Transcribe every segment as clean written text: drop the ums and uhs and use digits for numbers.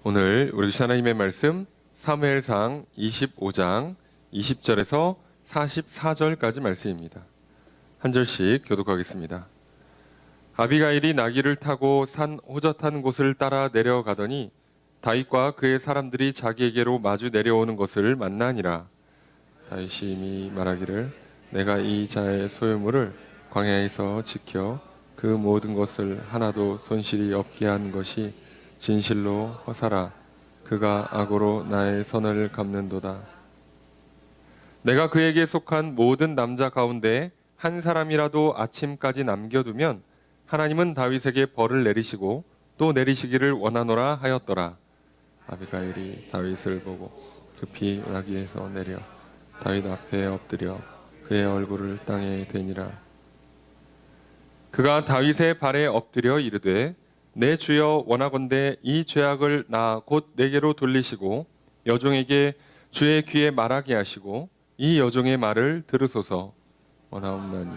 오늘 우리 하나님의 말씀 사무엘상 25장 20절에서 44절까지 말씀입니다. 한 절씩 교독하겠습니다. 아비가일이 나귀를 타고 산 호젓한 곳을 따라 내려가더니 다윗과 그의 사람들이 자기에게로 마주 내려오는 것을 만나니라. 다윗이 이미 말하기를 내가 이 자의 소유물을 광야에서 지켜 그 모든 것을 하나도 손실이 없게 한 것이 진실로 허사라. 그가 악으로 나의 선을 갚는도다. 내가 그에게 속한 모든 남자 가운데 한 사람이라도 아침까지 남겨두면 하나님은 다윗에게 벌을 내리시고 또 내리시기를 원하노라 하였더라. 아비가일이 다윗을 보고 급히 나귀에서 내려 다윗 앞에 엎드려 그의 얼굴을 땅에 대니라. 그가 다윗의 발에 엎드려 이르되 내 주여 원하건대 이 죄악을 나 곧 내게로 돌리시고 여종에게 주의 귀에 말하게 하시고 이 여종의 말을 들으소서. 원하옵나니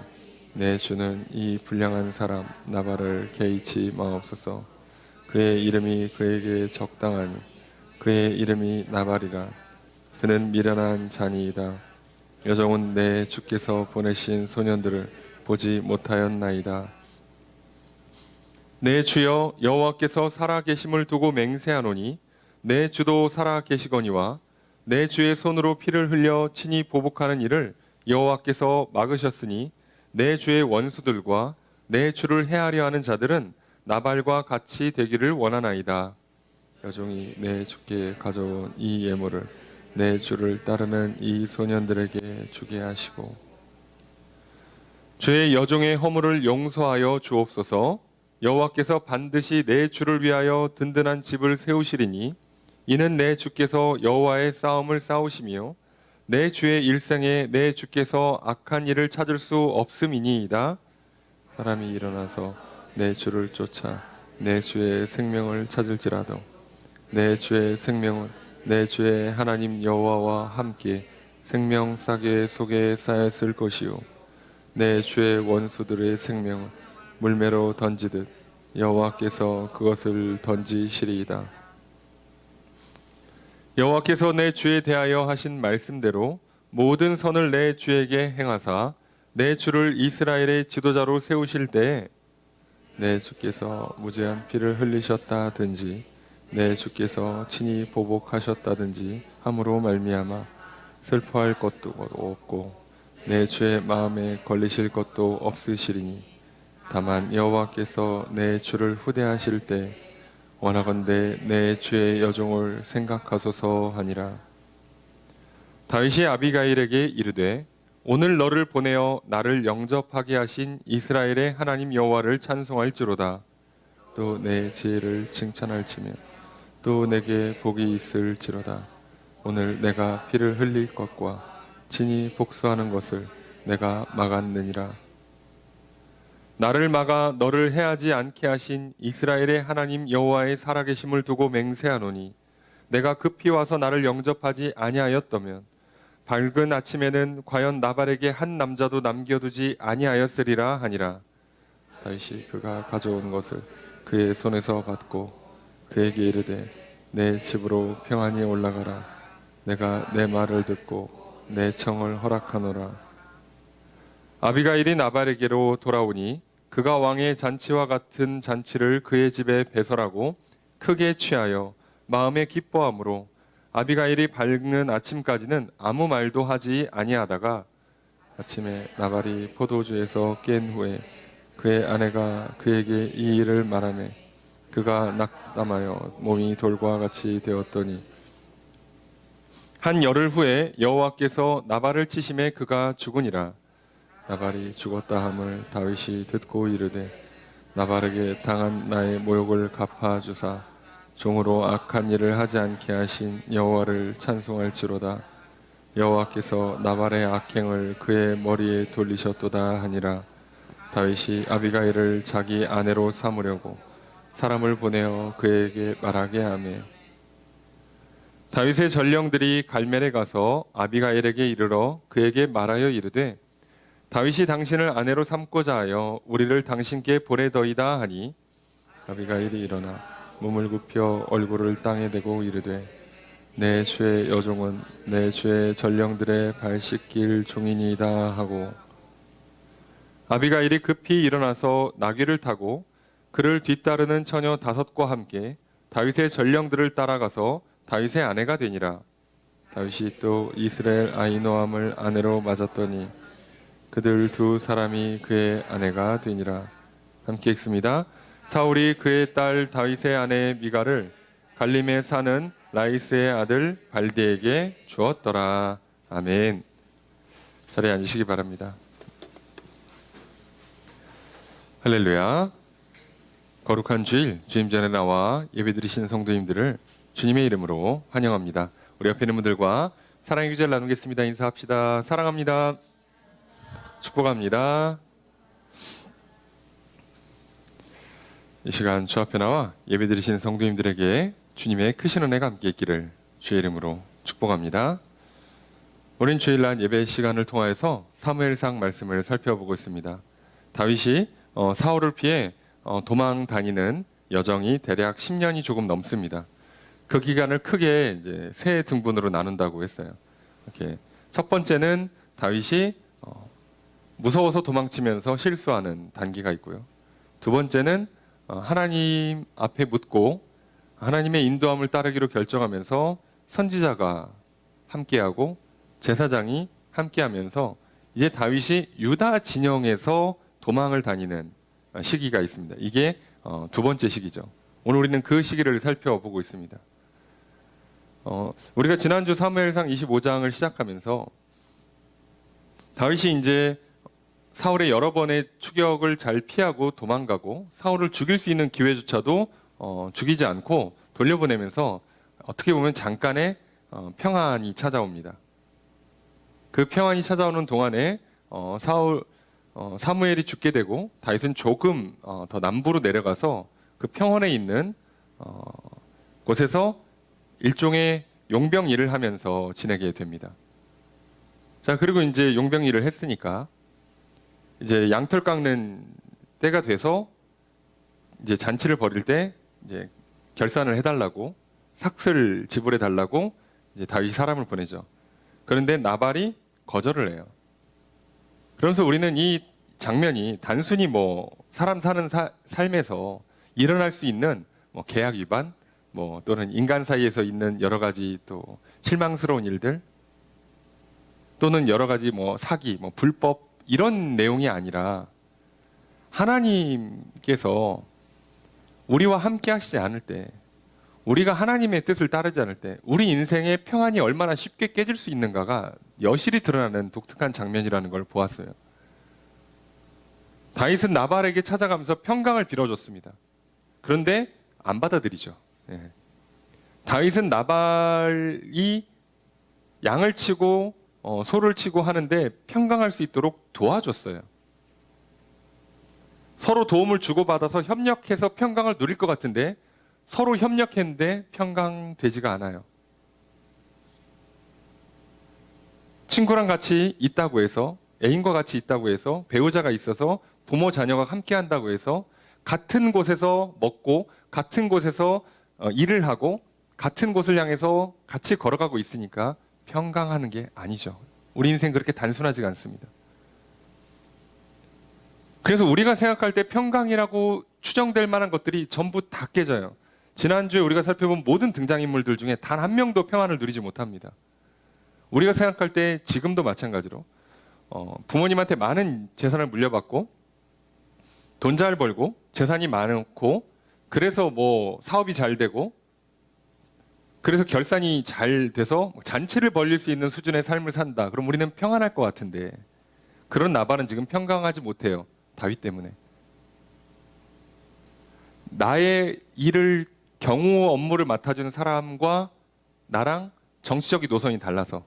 내 주는 이 불량한 사람 나발을 개의치 마옵소서. 그의 이름이 그에게 적당하니 그의 이름이 나발이라. 그는 미련한 자니이다. 여종은 내 주께서 보내신 소년들을 보지 못하였나이다. 내 주여 여호와께서 살아계심을 두고 맹세하노니 내 주도 살아계시거니와 내 주의 손으로 피를 흘려 친히 보복하는 일을 여호와께서 막으셨으니 내 주의 원수들과 내 주를 해하려 하는 자들은 나발과 같이 되기를 원하나이다. 여종이 내 주께 가져온 이 예물을 내 주를 따르는 이 소년들에게 주게 하시고 주의 여종의 허물을 용서하여 주옵소서. 여호와께서 반드시 내 주를 위하여 든든한 집을 세우시리니 이는 내 주께서 여호와의 싸움을 싸우시며 내 주의 일생에 내 주께서 악한 일을 찾을 수 없음이니이다. 사람이 일어나서 내 주를 쫓아 내 주의 생명을 찾을지라도 내 주의 생명은 내 주의 하나님 여호와와 함께 생명 싸개 속에 쌓였을 것이요 내 주의 원수들의 생명은 물매로 던지듯 여호와께서 그것을 던지시리이다. 여호와께서 내 주에 대하여 하신 말씀대로 모든 선을 내 주에게 행하사 내 주를 이스라엘의 지도자로 세우실 때에 내 주께서 무죄한 피를 흘리셨다든지 내 주께서 친히 보복하셨다든지 함으로 말미암아 슬퍼할 것도 없고 내 주의 마음에 걸리실 것도 없으시리니 다만 여호와께서 내 주를 후대하실 때 원하건대 내 주의 여종을 생각하소서 하니라. 다윗이 아비가일에게 이르되 오늘 너를 보내어 나를 영접하게 하신 이스라엘의 하나님 여호와를 찬송할지로다. 또 내 지혜를 칭찬할지며 또 내게 복이 있을지로다. 오늘 내가 피를 흘릴 것과 친히 복수하는 것을 내가 막았느니라. 나를 막아 너를 해하지 않게 하신 이스라엘의 하나님 여호와의 살아계심을 두고 맹세하노니 내가 급히 와서 나를 영접하지 아니하였다면 밝은 아침에는 과연 나발에게 한 남자도 남겨두지 아니하였으리라 하니라. 다윗이 그가 가져온 것을 그의 손에서 받고 그에게 이르되 내 집으로 평안히 올라가라. 내가 내 말을 듣고 내 청을 허락하노라. 아비가일이 나발에게로 돌아오니 그가 왕의 잔치와 같은 잔치를 그의 집에 배설하고 크게 취하여 마음에 기뻐함으로 아비가일이 밝는 아침까지는 아무 말도 하지 아니하다가 아침에 나발이 포도주에서 깬 후에 그의 아내가 그에게 이 일을 말하매 그가 낙담하여 몸이 돌과 같이 되었더니 한 열흘 후에 여호와께서 나발을 치심에 그가 죽으니라. 나발이 죽었다 함을 다윗이 듣고 이르되 나발에게 당한 나의 모욕을 갚아주사 종으로 악한 일을 하지 않게 하신 여호와를 찬송할지로다. 여호와께서 나발의 악행을 그의 머리에 돌리셨도다 하니라. 다윗이 아비가일을 자기 아내로 삼으려고 사람을 보내어 그에게 말하게 하매 다윗의 전령들이 갈멜에 가서 아비가일에게 이르러 그에게 말하여 이르되 다윗이 당신을 아내로 삼고자 하여 우리를 당신께 보내더이다 하니 아비가일이 일어나 몸을 굽혀 얼굴을 땅에 대고 이르되 내 주의 여종은 내 주의 전령들의 발 씻길 종이니이다 하고 아비가일이 급히 일어나서 나귀를 타고 그를 뒤따르는 처녀 5과 함께 다윗의 전령들을 따라가서 다윗의 아내가 되니라. 다윗이 또 이스라엘 아히노함을 아내로 맞았더니 그들 2 사람이 그의 아내가 되니라. 함께 읽습니다. 사울이 그의 딸 다윗의 아내 미갈을 갈림에 사는 라이스의 아들 발디에게 주었더라. 아멘. 자리에 앉으시기 바랍니다. 할렐루야. 거룩한 주일 주님 전에 나와 예배드리시는 성도님들을 주님의 이름으로 환영합니다. 우리 옆에 있는 분들과 사랑의 교제를 나누겠습니다. 인사합시다. 사랑합니다. 축복합니다. 이 시간 주 앞에 나와 예배드리시는 성도님들에게 주님의 크신 은혜가 함께 있기를 주의 이름으로 축복합니다. 우린 주일날 예배 시간을 통하여서 사무엘상 말씀을 살펴보고 있습니다. 다윗이 사울을 피해 도망 다니는 여정이 대략 10년이 조금 넘습니다. 그 기간을 크게 이제 세 등분으로 나눈다고 했어요. 이렇게 첫 번째는 다윗이 무서워서 도망치면서 실수하는 단계가 있고요. 두 번째는 하나님 앞에 묻고 하나님의 인도함을 따르기로 결정하면서 선지자가 함께하고 제사장이 함께하면서 이제 다윗이 유다 진영에서 도망을 다니는 시기가 있습니다. 이게 2번째 시기죠. 오늘 우리는 그 시기를 살펴보고 있습니다. 우리가 지난주 사무엘상 25장을 시작하면서 다윗이 이제 사울의 여러 번의 추격을 잘 피하고 도망가고 사울을 죽일 수 있는 기회조차도 죽이지 않고 돌려보내면서 어떻게 보면 잠깐의 평안이 찾아옵니다. 그 평안이 찾아오는 동안에 사무엘이 죽게 되고 다윗은 조금 더 남부로 내려가서 그 평원에 있는 곳에서 일종의 용병 일을 하면서 지내게 됩니다. 자, 그리고 이제 용병 일을 했으니까 이제 양털 깎는 때가 돼서 이제 잔치를 벌일 때 이제 결산을 해달라고 삭슬 지불해 달라고 이제 다윗이 사람을 보내죠. 그런데 나발이 거절을 해요. 그러면서 우리는 이 장면이 단순히 뭐 사람 사는 삶에서 일어날 수 있는 뭐 계약 위반, 뭐 또는 인간 사이에서 있는 여러 가지 또 실망스러운 일들, 또는 여러 가지 뭐 사기, 뭐 불법 이런 내용이 아니라 하나님께서 우리와 함께 하시지 않을 때, 우리가 하나님의 뜻을 따르지 않을 때 우리 인생의 평안이 얼마나 쉽게 깨질 수 있는가가 여실히 드러나는 독특한 장면이라는 걸 보았어요. 다윗은 나발에게 찾아가면서 평강을 빌어줬습니다. 그런데 안 받아들이죠. 다윗은 나발이 양을 치고 소를 치고 하는데 평강할 수 있도록 도와줬어요. 서로 도움을 주고받아서 협력해서 평강을 누릴 것 같은데 서로 협력했는데 평강되지가 않아요. 친구랑 같이 있다고 해서, 애인과 같이 있다고 해서, 배우자가 있어서, 부모 자녀가 함께 한다고 해서 같은 곳에서 먹고 같은 곳에서 일을 하고 같은 곳을 향해서 같이 걸어가고 있으니까 평강하는 게 아니죠. 우리 인생 그렇게 단순하지가 않습니다. 그래서 우리가 생각할 때 평강이라고 추정될 만한 것들이 전부 다 깨져요. 지난주에 우리가 살펴본 모든 등장인물들 중에 단 한 명도 평안을 누리지 못합니다. 우리가 생각할 때 지금도 마찬가지로 부모님한테 많은 재산을 물려받고 돈 잘 벌고 재산이 많고 그래서 뭐 사업이 잘 되고 그래서 결산이 잘 돼서 잔치를 벌릴 수 있는 수준의 삶을 산다. 그럼 우리는 평안할 것 같은데 그런 나발은 지금 평강하지 못해요. 다윗 때문에. 나의 일을 경호 업무를 맡아주는 사람과 나랑 정치적인 노선이 달라서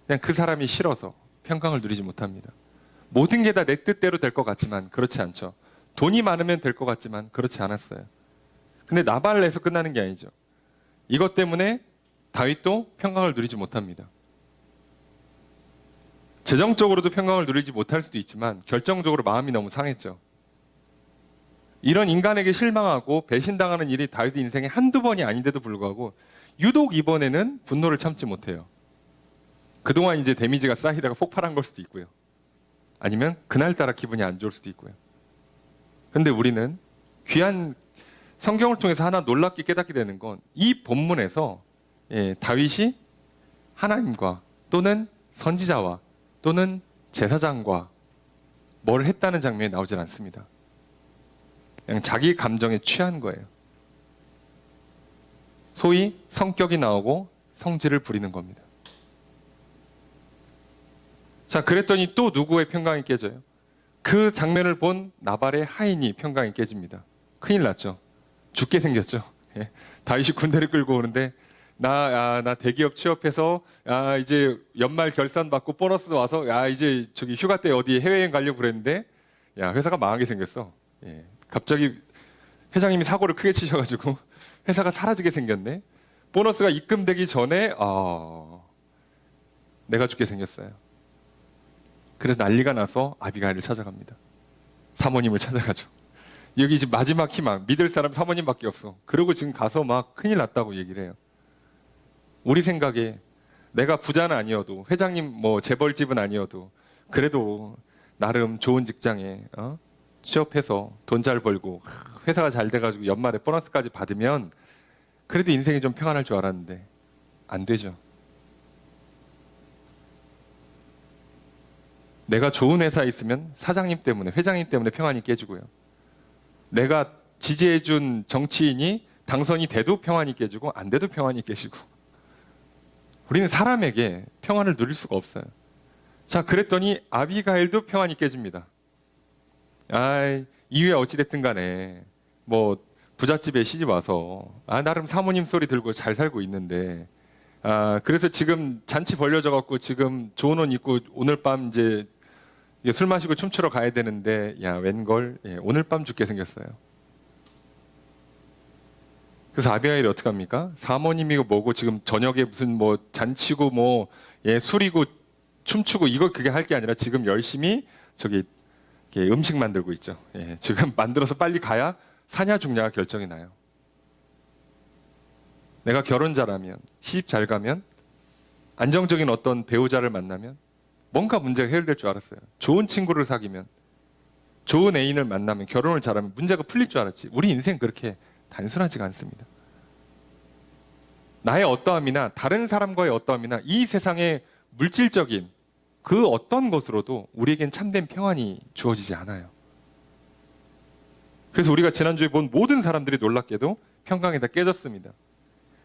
그냥 그 사람이 싫어서 평강을 누리지 못합니다. 모든 게 다 내 뜻대로 될 것 같지만 그렇지 않죠. 돈이 많으면 될 것 같지만 그렇지 않았어요. 근데 나발에서 끝나는 게 아니죠. 이것 때문에 다윗도 평강을 누리지 못합니다. 재정적으로도 평강을 누리지 못할 수도 있지만 결정적으로 마음이 너무 상했죠. 이런 인간에게 실망하고 배신당하는 일이 다윗 인생에 한두 번이 아닌데도 불구하고 유독 이번에는 분노를 참지 못해요. 그동안 이제 데미지가 쌓이다가 폭발한 걸 수도 있고요. 아니면 그날따라 기분이 안 좋을 수도 있고요. 그런데 우리는 귀한 성경을 통해서 하나 놀랍게 깨닫게 되는 건 이 본문에서 다윗이 하나님과 또는 선지자와 또는 제사장과 뭘 했다는 장면이 나오질 않습니다. 그냥 자기 감정에 취한 거예요. 소위 성격이 나오고 성질을 부리는 겁니다. 자, 그랬더니 또 누구의 평강이 깨져요? 그 장면을 본 나발의 하인이 평강이 깨집니다. 큰일 났죠. 죽게 생겼죠. 다윗이 군대를 끌고 오는데 나 대기업 취업해서 이제 연말 결산 받고 보너스 와서 이제 저기 휴가 때 어디 해외여행 가려고 그랬는데 회사가 망하게 생겼어. 갑자기 회장님이 사고를 크게 치셔가지고 회사가 사라지게 생겼네. 보너스가 입금되기 전에 내가 죽게 생겼어요. 그래서 난리가 나서 아비가일을 찾아갑니다. 사모님을 찾아가죠. 여기 지금 마지막 희망, 믿을 사람 사모님밖에 없어. 그러고 지금 가서 막 큰일 났다고 얘기를 해요. 우리 생각에 내가 부자는 아니어도, 회장님 뭐 재벌집은 아니어도 그래도 나름 좋은 직장에 취업해서 돈 잘 벌고 회사가 잘 돼가지고 연말에 보너스까지 받으면 그래도 인생이 좀 평안할 줄 알았는데 안 되죠. 내가 좋은 회사에 있으면 사장님 때문에, 회장님 때문에 평안이 깨지고요. 내가 지지해준 정치인이 당선이 돼도 평안이 깨지고 안 돼도 평안이 깨지고, 우리는 사람에게 평안을 누릴 수가 없어요. 자, 그랬더니 아비가일도 평안이 깨집니다. 이후에 어찌됐든 간에 뭐 부잣집에 시집 와서 나름 사모님 소리 들고 잘 살고 있는데 그래서 지금 잔치 벌려져 갖고 지금 좋은 옷 입고 오늘 밤 이제 술 마시고 춤추러 가야 되는데 웬걸 오늘 밤 죽게 생겼어요. 그래서 아비가일이 어떻게 합니까? 사모님이고 뭐고 지금 저녁에 무슨 뭐 잔치고 뭐 술이고 춤추고 이걸 그게 할 게 아니라 지금 열심히 저기 음식 만들고 있죠. 지금 만들어서 빨리 가야 사냐 죽냐가 결정이 나요. 내가 결혼 잘하면, 시집 잘 가면, 안정적인 어떤 배우자를 만나면 뭔가 문제가 해결될 줄 알았어요. 좋은 친구를 사귀면, 좋은 애인을 만나면, 결혼을 잘하면 문제가 풀릴 줄 알았지. 우리 인생 그렇게 단순하지가 않습니다. 나의 어떠함이나 다른 사람과의 어떠함이나 이 세상의 물질적인 그 어떤 것으로도 우리에겐 참된 평안이 주어지지 않아요. 그래서 우리가 지난주에 본 모든 사람들이 놀랍게도 평강이 다 깨졌습니다.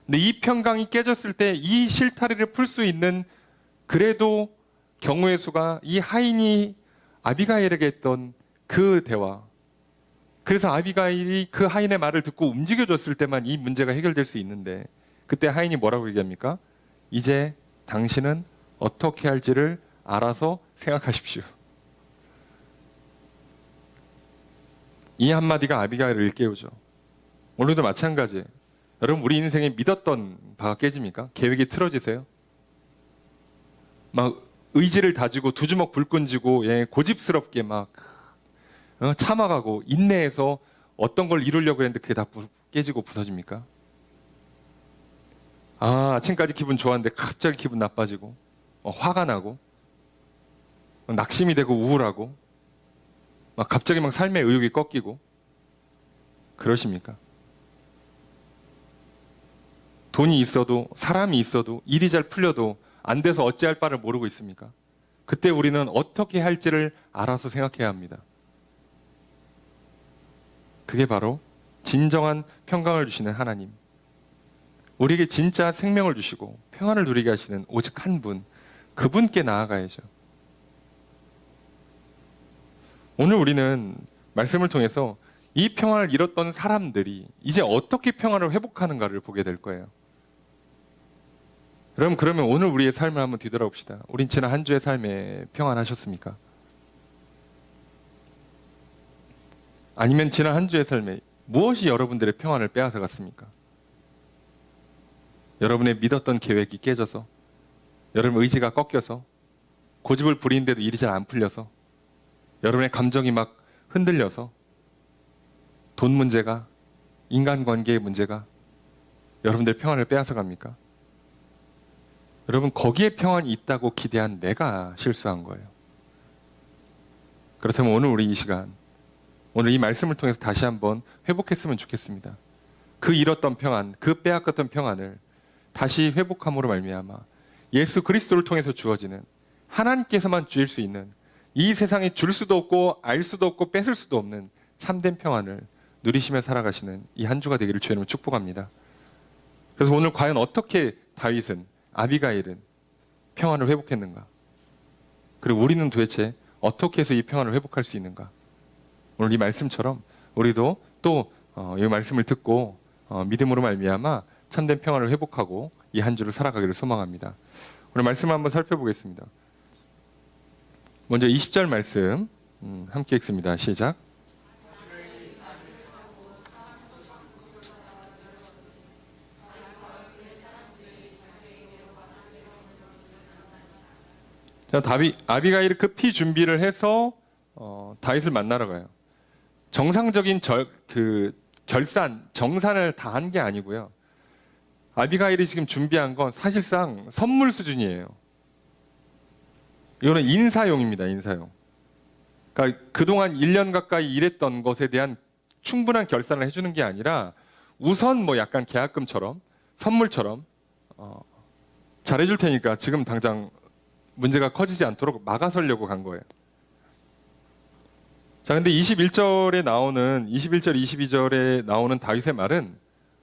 근데 이 평강이 깨졌을 때 이 실타래를 풀 수 있는 그래도 경우의 수가 이 하인이 아비가일에게 했던 그 대화, 그래서 아비가일이 그 하인의 말을 듣고 움직여줬을 때만 이 문제가 해결될 수 있는데, 그때 하인이 뭐라고 얘기합니까? 이제 당신은 어떻게 할지를 알아서 생각하십시오. 이 한마디가 아비가일을 일깨우죠. 오늘도 마찬가지예요. 여러분, 우리 인생에 믿었던 바가 깨집니까? 계획이 틀어지세요? 막 의지를 다지고 두 주먹 불끈 쥐고 고집스럽게 막 참아가고 인내해서 어떤 걸 이루려고 했는데 그게 다 깨지고 부서집니까? 아침까지 기분 좋았는데 갑자기 기분 나빠지고 화가 나고 낙심이 되고 우울하고 막 갑자기 막 삶의 의욕이 꺾이고 그러십니까? 돈이 있어도, 사람이 있어도, 일이 잘 풀려도 안 돼서 어찌할 바를 모르고 있습니까? 그때 우리는 어떻게 할지를 알아서 생각해야 합니다. 그게 바로 진정한 평강을 주시는 하나님, 우리에게 진짜 생명을 주시고 평안을 누리게 하시는 오직 한 분, 그분께 나아가야죠. 오늘 우리는 말씀을 통해서 이 평안을 잃었던 사람들이 이제 어떻게 평안을 회복하는가를 보게 될 거예요. 그러면 오늘 우리의 삶을 한번 뒤돌아봅시다. 우린 지난 한 주의 삶에 평안하셨습니까? 아니면 지난 한 주의 삶에 무엇이 여러분들의 평안을 빼앗아 갔습니까? 여러분의 믿었던 계획이 깨져서, 여러분 의지가 꺾여서, 고집을 부리는데도 일이 잘 안 풀려서, 여러분의 감정이 막 흔들려서, 돈 문제가, 인간관계의 문제가 여러분들의 평안을 빼앗아 갑니까? 여러분, 거기에 평안이 있다고 기대한 내가 실수한 거예요. 그렇다면 오늘 우리 이 시간, 오늘 이 말씀을 통해서 다시 한번 회복했으면 좋겠습니다. 그 잃었던 평안, 그 빼앗겼던 평안을 다시 회복함으로 말미암아 예수 그리스도를 통해서 주어지는, 하나님께서만 주실 수 있는, 이 세상에 줄 수도 없고 알 수도 없고 뺏을 수도 없는 참된 평안을 누리시며 살아가시는 이 한 주가 되기를 주의 이름으로 축복합니다. 그래서 오늘 과연 어떻게 다윗은, 아비가일은 평안을 회복했는가? 그리고 우리는 도대체 어떻게 해서 이 평안을 회복할 수 있는가? 오늘 이 말씀처럼 우리도 또 이 말씀을 듣고 믿음으로 말미암아 참된 평안을 회복하고 이 한 주를 살아가기를 소망합니다. 오늘 말씀을 한번 살펴보겠습니다. 먼저 20절 말씀 함께 읽습니다. 시작. 자, 아비가일이 급히 준비를 해서 다윗을 만나러 가요. 정상적인 결산, 정산을 다 한 게 아니고요. 아비가일이 지금 준비한 건 사실상 선물 수준이에요. 이거는 인사용입니다. 인사용. 그러니까 그동안 1년 가까이 일했던 것에 대한 충분한 결산을 해주는 게 아니라 우선 뭐 약간 계약금처럼, 선물처럼 잘해줄 테니까 지금 당장 문제가 커지지 않도록 막아서려고 간 거예요. 자, 근데 21절, 22절에 나오는 다윗의 말은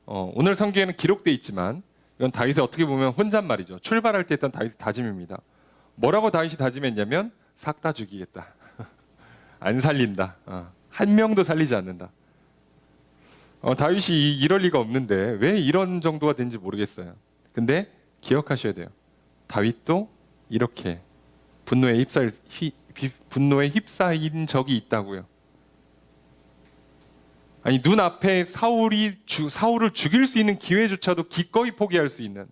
오늘 성경에는 기록되어 있지만 이건 다윗의 어떻게 보면 혼잣말이죠. 출발할 때 했던 다윗의 다짐입니다. 뭐라고 다윗이 다짐했냐면 싹 다 죽이겠다. 안 살린다. 한 명도 살리지 않는다. 다윗이 이럴 리가 없는데 왜 이런 정도가 된지 모르겠어요. 근데 기억하셔야 돼요. 다윗도 이렇게 분노에 휩싸인 적이 있다고요. 아니, 눈앞에 사울을 죽일 수 있는 기회조차도 기꺼이 포기할 수 있는,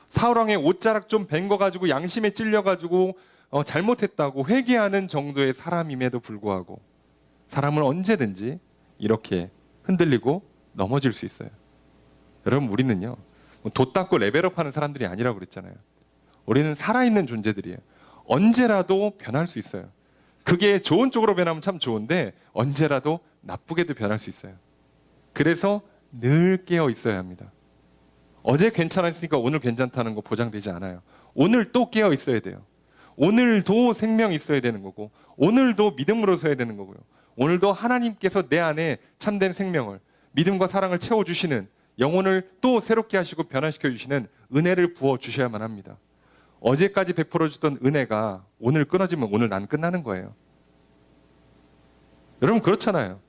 사울왕의 옷자락 좀 벤 거 가지고 양심에 찔려가지고 잘못했다고 회개하는 정도의 사람임에도 불구하고 사람은 언제든지 이렇게 흔들리고 넘어질 수 있어요. 여러분, 우리는요 돛 닦고 레벨업하는 사람들이 아니라고 그랬잖아요. 우리는 살아있는 존재들이에요. 언제라도 변할 수 있어요. 그게 좋은 쪽으로 변하면 참 좋은데 언제라도 나쁘게도 변할 수 있어요. 그래서 늘 깨어 있어야 합니다. 어제 괜찮았으니까 오늘 괜찮다는 거 보장되지 않아요. 오늘 또 깨어 있어야 돼요. 오늘도 생명이 있어야 되는 거고, 오늘도 믿음으로 서야 되는 거고요. 오늘도 하나님께서 내 안에 참된 생명을, 믿음과 사랑을 채워주시는, 영혼을 또 새롭게 하시고 변화시켜 주시는 은혜를 부어 주셔야만 합니다. 어제까지 베풀어 주던 은혜가 오늘 끊어지면 오늘 난 끝나는 거예요. 여러분, 그렇잖아요.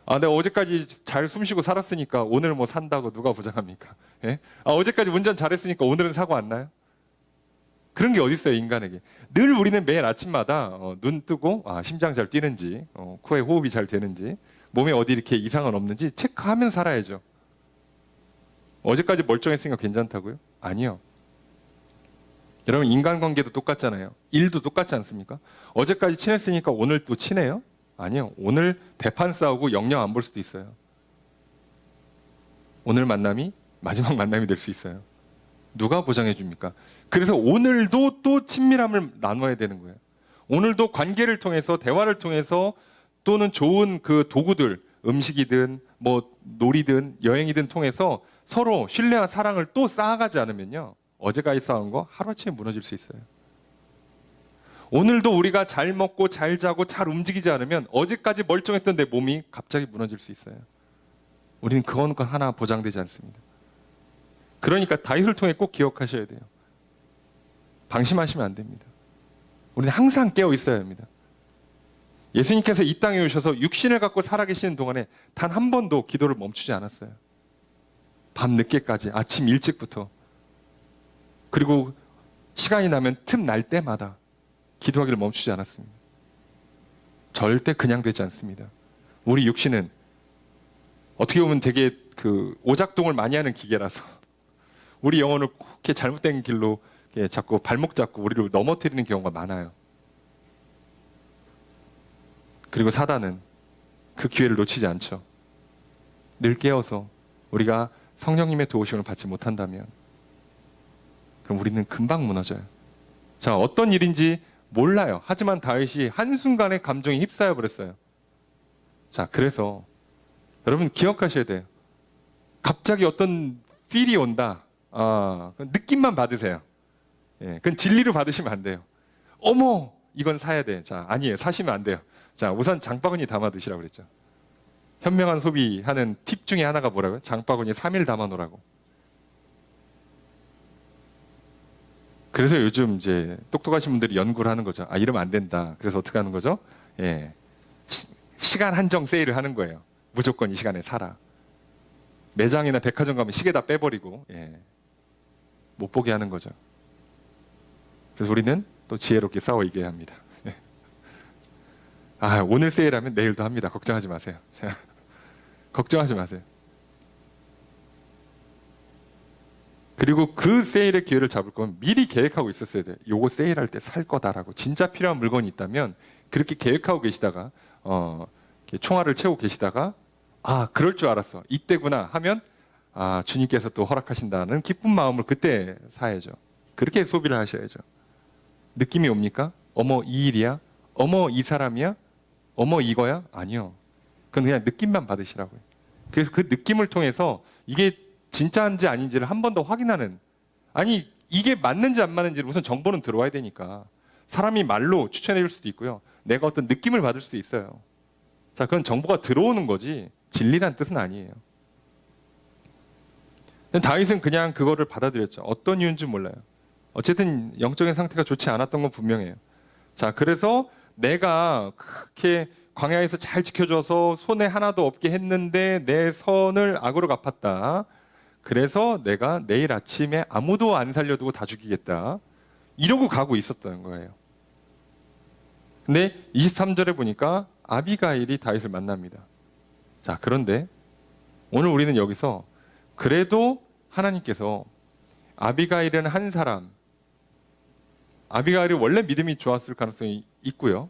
내가 어제까지 잘 숨쉬고 살았으니까 오늘 뭐 산다고 누가 보장합니까? 예? 어제까지 운전 잘했으니까 오늘은 사고 안 나요? 그런 게 어디 있어요, 인간에게. 늘 우리는 매일 아침마다 눈 뜨고 심장 잘 뛰는지, 코에 호흡이 잘 되는지, 몸에 어디 이렇게 이상은 없는지 체크하면 살아야죠. 어제까지 멀쩡했으니까 괜찮다고요? 아니요. 여러분, 인간관계도 똑같잖아요. 일도 똑같지 않습니까? 어제까지 친했으니까 오늘 또 친해요? 아니요. 오늘 대판 싸우고 영영 안 볼 수도 있어요. 오늘 만남이 마지막 만남이 될 수 있어요. 누가 보장해 줍니까? 그래서 오늘도 또 친밀함을 나눠야 되는 거예요. 오늘도 관계를 통해서, 대화를 통해서, 또는 좋은 그 도구들, 음식이든 뭐 놀이든 여행이든 통해서 서로 신뢰와 사랑을 또 쌓아가지 않으면요, 어제까지 쌓은 거 하루아침에 무너질 수 있어요. 오늘도 우리가 잘 먹고 잘 자고 잘 움직이지 않으면 어제까지 멀쩡했던 내 몸이 갑자기 무너질 수 있어요. 우리는 그건 하나 보장되지 않습니다. 그러니까 다윗을 통해 꼭 기억하셔야 돼요. 방심하시면 안 됩니다. 우리는 항상 깨어 있어야 합니다. 예수님께서 이 땅에 오셔서 육신을 갖고 살아계시는 동안에 단 한 번도 기도를 멈추지 않았어요. 밤 늦게까지, 아침 일찍부터, 그리고 시간이 나면 틈 날 때마다 기도하기를 멈추지 않았습니다. 절대 그냥 되지 않습니다. 우리 육신은 어떻게 보면 되게 오작동을 많이 하는 기계라서 우리 영혼을 그렇게 잘못된 길로 자꾸 발목 잡고 우리를 넘어뜨리는 경우가 많아요. 그리고 사단은 그 기회를 놓치지 않죠. 늘 깨어서 우리가 성령님의 도우심을 받지 못한다면 그럼 우리는 금방 무너져요. 자, 어떤 일인지 몰라요. 하지만 다윗이 한순간에 감정이 휩싸여 버렸어요. 자, 그래서 여러분 기억하셔야 돼요. 갑자기 어떤 필이 온다. 느낌만 받으세요. 예, 그건 진리로 받으시면 안 돼요. 어머, 이건 사야 돼. 자, 아니에요. 사시면 안 돼요. 자, 우선 장바구니 담아 두시라고 그랬죠. 현명한 소비하는 팁 중에 하나가 뭐라고요? 장바구니에 3일 담아 놓으라고. 그래서 요즘 이제 똑똑하신 분들이 연구를 하는 거죠. 이러면 안 된다. 그래서 어떻게 하는 거죠? 예, 시간 한정 세일을 하는 거예요. 무조건 이 시간에 사라. 매장이나 백화점 가면 시계 다 빼버리고, 예, 못 보게 하는 거죠. 그래서 우리는 또 지혜롭게 싸워 이겨야 합니다. 오늘 세일하면 내일도 합니다. 걱정하지 마세요. 걱정하지 마세요. 그리고 그 세일의 기회를 잡을 거면 미리 계획하고 있었어야 돼요. 요거 세일할 때 살 거다라고. 진짜 필요한 물건이 있다면 그렇게 계획하고 계시다가 총알을 채우고 계시다가 그럴 줄 알았어. 이때구나 하면 주님께서 또 허락하신다는 기쁜 마음을 그때 사야죠. 그렇게 소비를 하셔야죠. 느낌이 옵니까? 어머 이 일이야? 어머 이 사람이야? 어머 이거야? 아니요. 그건 그냥 느낌만 받으시라고요. 그래서 그 느낌을 통해서 이게 진짜인지 아닌지를 한 번 더 확인하는, 이게 맞는지 안 맞는지를 우선 정보는 들어와야 되니까. 사람이 말로 추천해 줄 수도 있고요. 내가 어떤 느낌을 받을 수도 있어요. 자, 그건 정보가 들어오는 거지 진리란 뜻은 아니에요. 다윗은 그냥 그거를 받아들였죠. 어떤 이유인지 몰라요. 어쨌든 영적인 상태가 좋지 않았던 건 분명해요. 자, 그래서 내가 그렇게 광야에서 잘 지켜줘서 손에 하나도 없게 했는데 내 선을 악으로 갚았다. 그래서 내가 내일 아침에 아무도 안 살려두고 다 죽이겠다. 이러고 가고 있었던 거예요. 근데 23절에 보니까 아비가일이 다윗을 만납니다. 자, 그런데 오늘 우리는 여기서 그래도 하나님께서 아비가일은 한 사람, 아비가일이 원래 믿음이 좋았을 가능성이 있고요.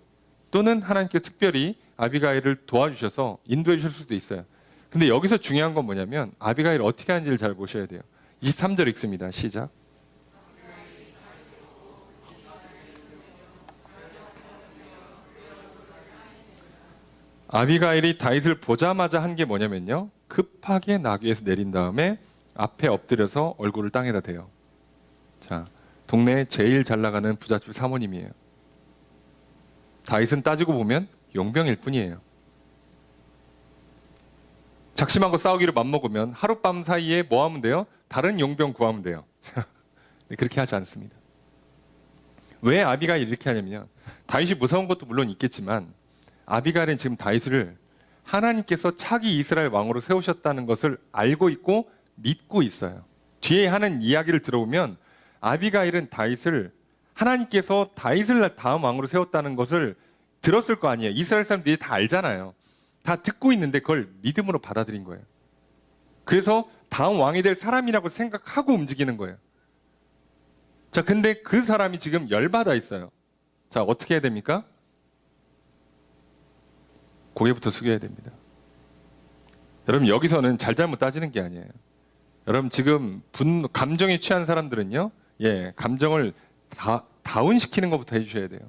또는 하나님께 특별히 아비가일을 도와주셔서 인도해 주실 수도 있어요. 근데 여기서 중요한 건 뭐냐면 아비가일을 어떻게 하는지를 잘 보셔야 돼요. 23절 읽습니다. 시작. 아비가일이 다윗을 보자마자 한 게 뭐냐면요. 급하게 나귀에서 내린 다음에 앞에 엎드려서 얼굴을 땅에다 대요. 자, 동네에 제일 잘 나가는 부잣집 사모님이에요. 다윗은 따지고 보면 용병일 뿐이에요. 작심하고 싸우기로 맘먹으면 하룻밤 사이에 뭐 하면 돼요? 다른 용병 구하면 돼요. 그렇게 하지 않습니다. 왜 아비가일이 이렇게 하냐면요. 다윗이 무서운 것도 물론 있겠지만 아비가일은 지금 다윗을 하나님께서 차기 이스라엘 왕으로 세우셨다는 것을 알고 있고 믿고 있어요. 뒤에 하는 이야기를 들어보면 아비가일은 다윗을, 하나님께서 다윗을 다음 왕으로 세웠다는 것을 들었을 거 아니에요. 이스라엘 사람들이 다 알잖아요. 다 듣고 있는데 그걸 믿음으로 받아들인 거예요. 그래서 다음 왕이 될 사람이라고 생각하고 움직이는 거예요. 자, 근데 그 사람이 지금 열받아 있어요. 자, 어떻게 해야 됩니까? 고개부터 숙여야 됩니다. 여러분, 여기서는 잘잘못 따지는 게 아니에요. 여러분, 지금 감정에 취한 사람들은요, 감정을 다운시키는 것부터 해주셔야 돼요.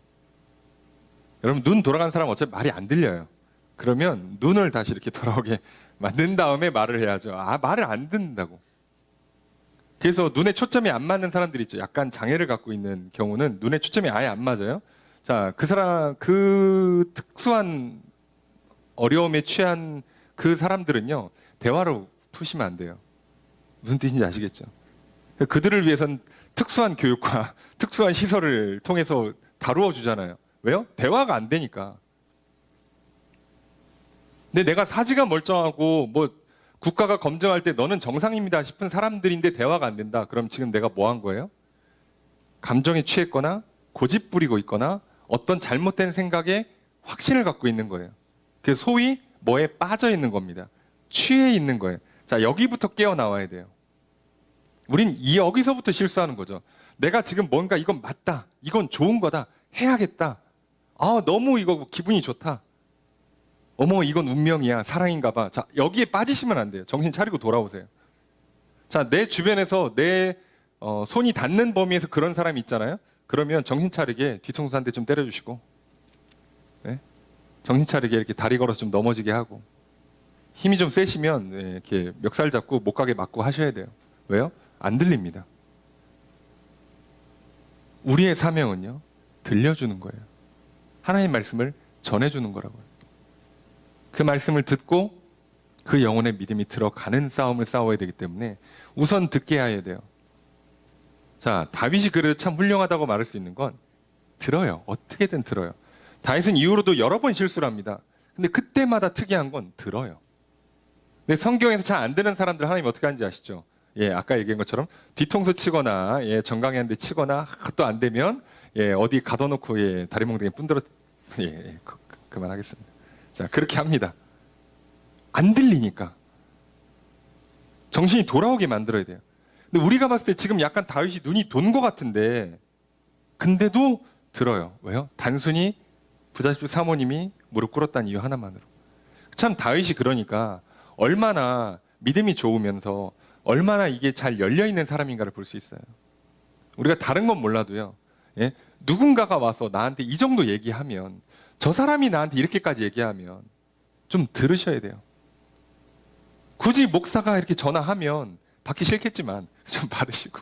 여러분, 눈 돌아간 사람 어차피 말이 안 들려요. 그러면 눈을 다시 이렇게 돌아오게 만든 다음에 말을 해야죠. 말을 안 듣는다고. 그래서 눈에 초점이 안 맞는 사람들이 있죠. 약간 장애를 갖고 있는 경우는 눈에 초점이 아예 안 맞아요. 자, 그 특수한 어려움에 취한 그 사람들은요, 대화로 푸시면 안 돼요. 무슨 뜻인지 아시겠죠? 그들을 위해선 특수한 교육과 특수한 시설을 통해서 다루어 주잖아요. 왜요? 대화가 안 되니까. 근데 내가 사지가 멀쩡하고 국가가 검증할 때 너는 정상입니다 싶은 사람들인데 대화가 안 된다. 그럼 지금 내가 뭐 한 거예요? 감정에 취했거나 고집 부리고 있거나 어떤 잘못된 생각에 확신을 갖고 있는 거예요. 그래서 소위 뭐에 빠져 있는 겁니다. 취해 있는 거예요. 자, 여기부터 깨어나와야 돼요. 우린 여기서부터 실수하는 거죠. 내가 지금 뭔가 이건 맞다. 이건 좋은 거다. 해야겠다. 너무 이거 기분이 좋다. 어머 이건 운명이야, 사랑인가 봐. 자, 여기에 빠지시면 안 돼요. 정신 차리고 돌아오세요. 자, 내 주변에서 내 손이 닿는 범위에서 그런 사람이 있잖아요. 그러면 정신 차리게 뒤통수 한 대 좀 때려주시고, 네? 정신 차리게 이렇게 다리 걸어서 좀 넘어지게 하고, 힘이 좀 세시면 이렇게 멱살 잡고 못 가게 맞고 하셔야 돼요. 왜요? 안 들립니다. 우리의 사명은요, 들려주는 거예요. 하나님의 말씀을 전해주는 거라고요. 그 말씀을 듣고 그 영혼의 믿음이 들어가는 싸움을 싸워야 되기 때문에 우선 듣게 해야 돼요. 자, 다윗이 그래도 참 훌륭하다고 말할 수 있는 건 들어요. 어떻게든 들어요. 다윗은 이후로도 여러 번 실수를 합니다. 근데 그때마다 특이한 건 들어요. 근데 성경에서 잘 안 되는 사람들 하나님 어떻게 하는지 아시죠? 예, 아까 얘기한 것처럼 뒤통수 치거나 정강이 한 대 치거나 또 안 되면 어디 가둬놓고 다리 몽둥이 뿐들어 그만하겠습니다. 자, 그렇게 합니다. 안 들리니까 정신이 돌아오게 만들어야 돼요. 근데 우리가 봤을 때 지금 약간 다윗이 눈이 돈 것 같은데 근데도 들어요. 왜요? 단순히 부잣집 사모님이 무릎 꿇었다는 이유 하나만으로. 참 다윗이 그러니까 얼마나 믿음이 좋으면서 얼마나 이게 잘 열려있는 사람인가를 볼 수 있어요. 우리가 다른 건 몰라도요, 누군가가 와서 나한테 이 정도 얘기하면, 저 사람이 나한테 이렇게까지 얘기하면 좀 들으셔야 돼요. 굳이 목사가 이렇게 전화하면 받기 싫겠지만 좀 받으시고,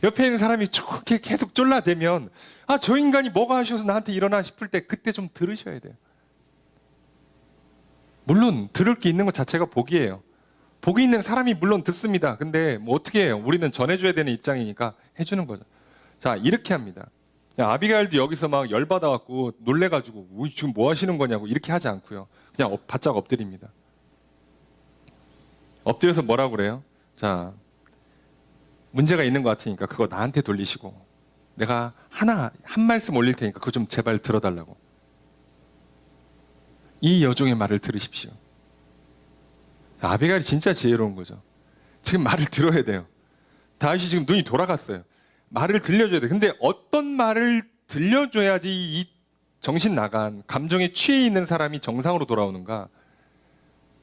옆에 있는 사람이 좋게 계속 쫄라대면 아, 저 인간이 뭐가 하셔서 나한테 이러나 싶을 때 그때 좀 들으셔야 돼요. 물론 들을 게 있는 것 자체가 복이에요. 복이 있는 사람이 물론 듣습니다. 근데 뭐 어떻게 해요? 우리는 전해줘야 되는 입장이니까 해주는 거죠. 자, 이렇게 합니다. 아비가일도 여기서 막 열받아갖고 놀래가지고 지금 뭐 하시는 거냐고 이렇게 하지 않고요. 그냥 바짝 엎드립니다. 엎드려서 뭐라고 그래요? 자, 문제가 있는 것 같으니까 그거 나한테 돌리시고 내가 한 말씀 올릴 테니까 그거 좀 제발 들어달라고. 이 여종의 말을 들으십시오. 아비가일이 진짜 지혜로운 거죠. 지금 말을 들어야 돼요. 다윗이 지금 눈이 돌아갔어요. 말을 들려줘야 돼. 근데 어떤 말을 들려줘야지 이 정신 나간 감정에 취해 있는 사람이 정상으로 돌아오는가?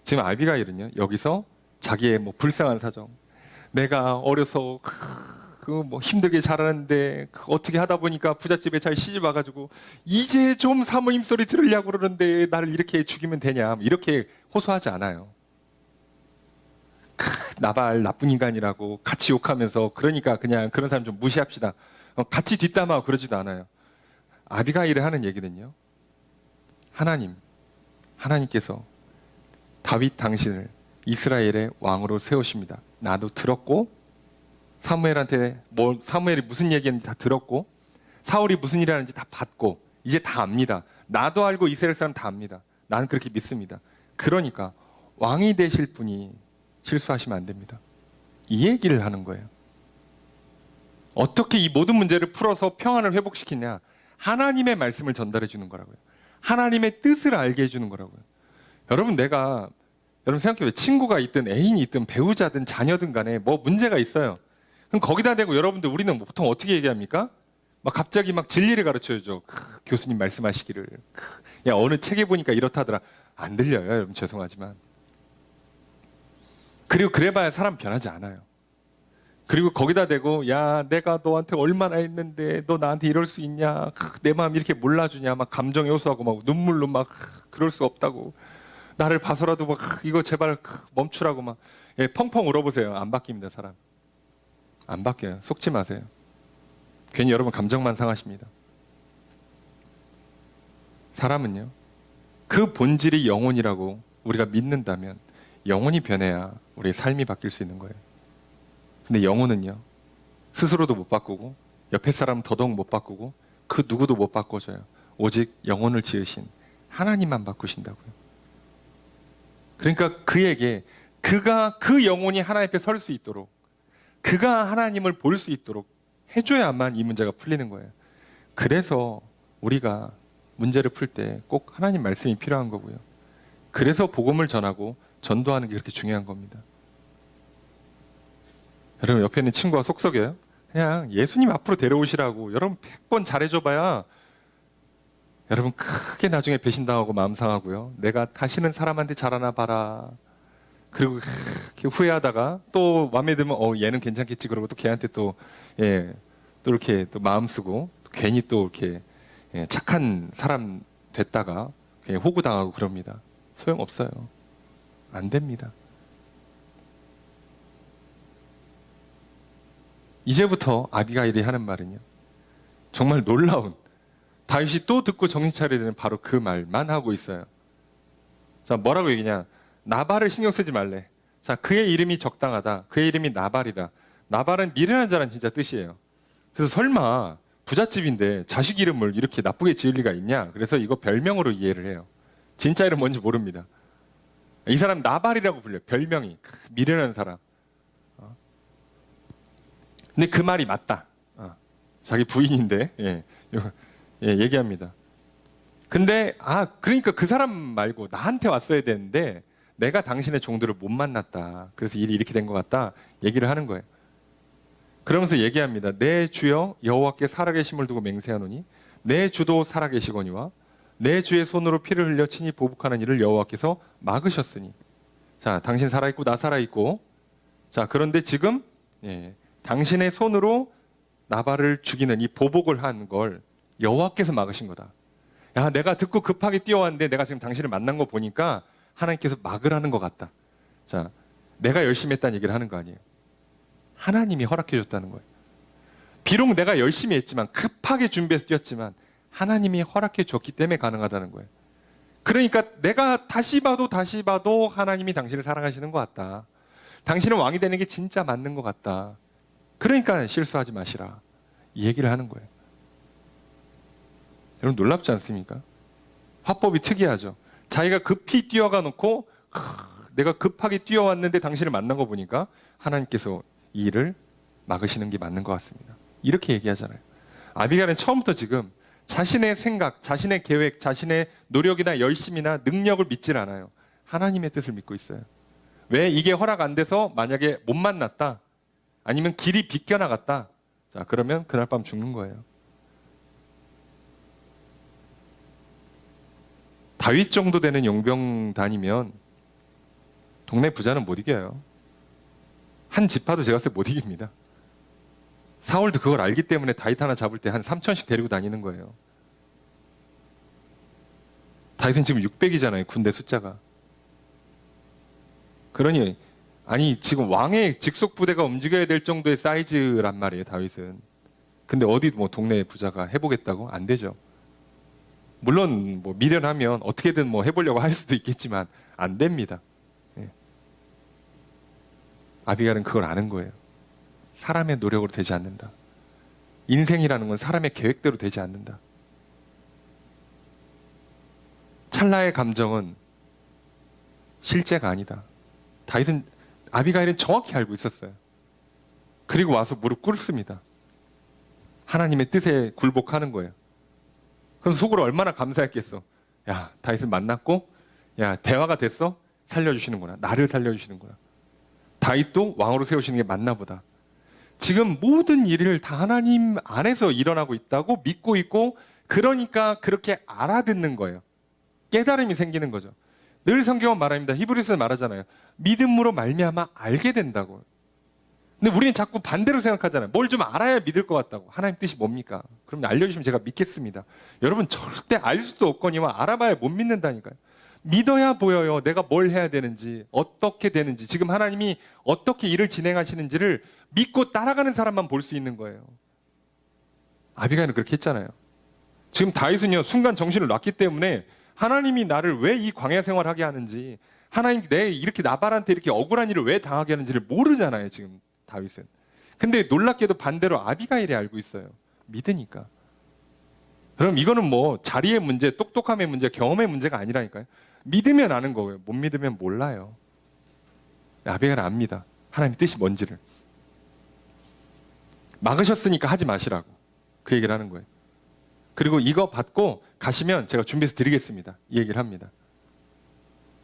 지금 아비가일은요, 여기서 자기의 뭐 불쌍한 사정, 내가 어려서 뭐 힘들게 자라는데 어떻게 하다 보니까 부잣집에 잘 시집 와가지고 이제 좀 사모님 소리 들으려고 그러는데 나를 이렇게 죽이면 되냐, 이렇게 호소하지 않아요. 나발 나쁜 인간이라고 같이 욕하면서, 그러니까 그냥 그런 사람 좀 무시합시다, 같이 뒷담화하고 그러지도 않아요. 아비가일이 하는 얘기는요, 하나님께서 다윗 당신을 이스라엘의 왕으로 세우십니다. 나도 들었고, 사무엘이 무슨 얘기했는지 다 들었고, 사울이 무슨 일 하는지 다 봤고, 이제 다 압니다. 나도 알고 이스라엘 사람 다 압니다. 나는 그렇게 믿습니다. 그러니까 왕이 되실 분이 실수하시면 안 됩니다. 이 얘기를 하는 거예요. 어떻게 이 모든 문제를 풀어서 평안을 회복시키냐? 하나님의 말씀을 전달해 주는 거라고요. 하나님의 뜻을 알게 해주는 거라고요. 여러분 생각해봐요. 친구가 있든 애인이 있든 배우자든 자녀든 간에 뭐 문제가 있어요. 그럼 거기다 대고 우리는 보통 어떻게 얘기합니까? 막 갑자기 막 진리를 가르쳐야죠. 교수님 말씀하시기를. 야, 어느 책에 보니까 이렇다더라. 안 들려요, 여러분. 죄송하지만. 그리고 그래봐야 사람 변하지 않아요. 그리고 거기다 대고 야, 내가 너한테 얼마나 했는데 너 나한테 이럴 수 있냐, 내 마음 이렇게 몰라주냐, 막 감정에 호소하고 막 눈물로 막 그럴 수 없다고, 나를 봐서라도 막 이거 제발 멈추라고 막 펑펑 울어보세요. 안 바뀝니다. 사람 안 바뀌어요. 속지 마세요. 괜히 여러분 감정만 상하십니다. 사람은요, 그 본질이 영혼이라고 우리가 믿는다면 영혼이 변해야 우리의 삶이 바뀔 수 있는 거예요. 근데 영혼은요, 스스로도 못 바꾸고 옆에 사람 더더욱 못 바꾸고 그 누구도 못 바꿔줘요. 오직 영혼을 지으신 하나님만 바꾸신다고요. 그러니까 그에게 그 영혼이 하나님 앞에 설 수 있도록, 그가 하나님을 볼 수 있도록 해줘야만 이 문제가 풀리는 거예요. 그래서 우리가 문제를 풀 때 꼭 하나님 말씀이 필요한 거고요. 그래서 복음을 전하고 전도하는 게 그렇게 중요한 겁니다. 여러분 옆에 있는 친구가 속썩여요? 그냥 예수님 앞으로 데려오시라고. 여러분 100번 잘해줘봐야 여러분 크게 나중에 배신당하고 마음 상하고요. 내가 다시는 사람한테 잘하나 봐라. 그리고 이렇게 후회하다가 또 마음에 들면 얘는 괜찮겠지 그러고 또 걔한테 또 이렇게 또 마음 쓰고 또 괜히 또 이렇게 착한 사람 됐다가 그냥 호구당하고 그럽니다. 소용없어요. 안 됩니다. 이제부터 아비가일이 하는 말은요. 정말 놀라운 다윗이 또 듣고 정신 차려야 되는 바로 그 말만 하고 있어요. 자, 뭐라고 얘기냐? 나발을 신경 쓰지 말래. 자, 그의 이름이 적당하다. 그의 이름이 나발이라. 나발은 미련한 자란 진짜 뜻이에요. 그래서 설마 부잣집인데 자식 이름을 이렇게 나쁘게 지을 리가 있냐? 그래서 이거 별명으로 이해를 해요. 진짜 이름 뭔지 모릅니다. 이 사람 나발이라고 불려요. 별명이. 미련한 사람. 근데 그 말이 맞다. 자기 부인인데 얘기합니다. 근데 그러니까 그 사람 말고 나한테 왔어야 되는데 내가 당신의 종들을 못 만났다. 그래서 일이 이렇게 된 것 같다. 얘기를 하는 거예요. 그러면서 얘기합니다. 내 주여 여호와께 살아계심을 두고 맹세하노니 내 주도 살아계시거니와 내 주의 손으로 피를 흘려 친히 보복하는 일을 여호와께서 막으셨으니. 자, 당신 살아있고 나 살아있고. 자, 그런데 지금 당신의 손으로 나발을 죽이는 이 보복을 한 걸 여호와께서 막으신 거다. 야, 내가 듣고 급하게 뛰어왔는데 내가 지금 당신을 만난 거 보니까 하나님께서 막으라는 것 같다. 자, 내가 열심히 했다는 얘기를 하는 거 아니에요. 하나님이 허락해 줬다는 거예요. 비록 내가 열심히 했지만 급하게 준비해서 뛰었지만 하나님이 허락해 줬기 때문에 가능하다는 거예요. 그러니까 내가 다시 봐도 하나님이 당신을 사랑하시는 것 같다. 당신은 왕이 되는 게 진짜 맞는 것 같다. 그러니까 실수하지 마시라. 이 얘기를 하는 거예요. 여러분 놀랍지 않습니까? 화법이 특이하죠. 자기가 급히 뛰어가 놓고 내가 급하게 뛰어왔는데 당신을 만난 거 보니까 하나님께서 이 일을 막으시는 게 맞는 것 같습니다. 이렇게 얘기하잖아요. 아비가일은 처음부터 지금 자신의 생각, 자신의 계획, 자신의 노력이나 열심이나 능력을 믿질 않아요. 하나님의 뜻을 믿고 있어요. 왜 이게 허락 안 돼서 만약에 못 만났다 아니면 길이 비껴나갔다. 자, 그러면 그날 밤 죽는 거예요. 다윗 정도 되는 용병단이면 동네 부자는 못 이겨요. 한 지파도 제가 봤을 때 못 이깁니다. 사울도 그걸 알기 때문에 다윗 하나 잡을 때 한 3,000씩 데리고 다니는 거예요. 다윗은 지금 600이잖아요. 군대 숫자가. 그러니 지금 왕의 직속 부대가 움직여야 될 정도의 사이즈란 말이에요. 다윗은. 근데 어디 뭐 동네 부자가 해보겠다고? 안 되죠. 물론 뭐 미련하면 어떻게든 뭐 해보려고 할 수도 있겠지만 안 됩니다. 아비가일은 그걸 아는 거예요. 사람의 노력으로 되지 않는다. 인생이라는 건 사람의 계획대로 되지 않는다. 찰나의 감정은 실제가 아니다. 아비가일은 정확히 알고 있었어요. 그리고 와서 무릎 꿇습니다. 하나님의 뜻에 굴복하는 거예요. 그럼 속으로 얼마나 감사했겠어. 야, 다윗을 만났고, 야, 대화가 됐어? 살려주시는구나. 나를 살려주시는구나. 다윗도 왕으로 세우시는 게 맞나 보다. 지금 모든 일을 다 하나님 안에서 일어나고 있다고 믿고 있고, 그러니까 그렇게 알아듣는 거예요. 깨달음이 생기는 거죠. 늘 성경은 말합니다. 히브리서는 말하잖아요. 믿음으로 말미암아 알게 된다고. 근데 우리는 자꾸 반대로 생각하잖아요. 뭘 좀 알아야 믿을 것 같다고. 하나님 뜻이 뭡니까? 그럼 알려주시면 제가 믿겠습니다. 여러분 절대 알 수도 없거니와 알아봐야 못 믿는다니까요. 믿어야 보여요. 내가 뭘 해야 되는지, 어떻게 되는지, 지금 하나님이 어떻게 일을 진행하시는지를 믿고 따라가는 사람만 볼 수 있는 거예요. 아비가일은 그렇게 했잖아요. 지금 다윗은요, 순간 정신을 놨기 때문에 하나님이 나를 왜 이 광야 생활을 하게 하는지, 하나님 내 이렇게 나발한테 이렇게 억울한 일을 왜 당하게 하는지를 모르잖아요, 지금 다윗은. 근데 놀랍게도 반대로 아비가일이 알고 있어요. 믿으니까. 그럼 이거는 뭐 자리의 문제, 똑똑함의 문제, 경험의 문제가 아니라니까요. 믿으면 아는 거예요. 못 믿으면 몰라요. 아비가일은 압니다. 하나님의 뜻이 뭔지를. 막으셨으니까 하지 마시라고 그 얘기를 하는 거예요. 그리고 이거 받고 가시면 제가 준비해서 드리겠습니다. 이 얘기를 합니다.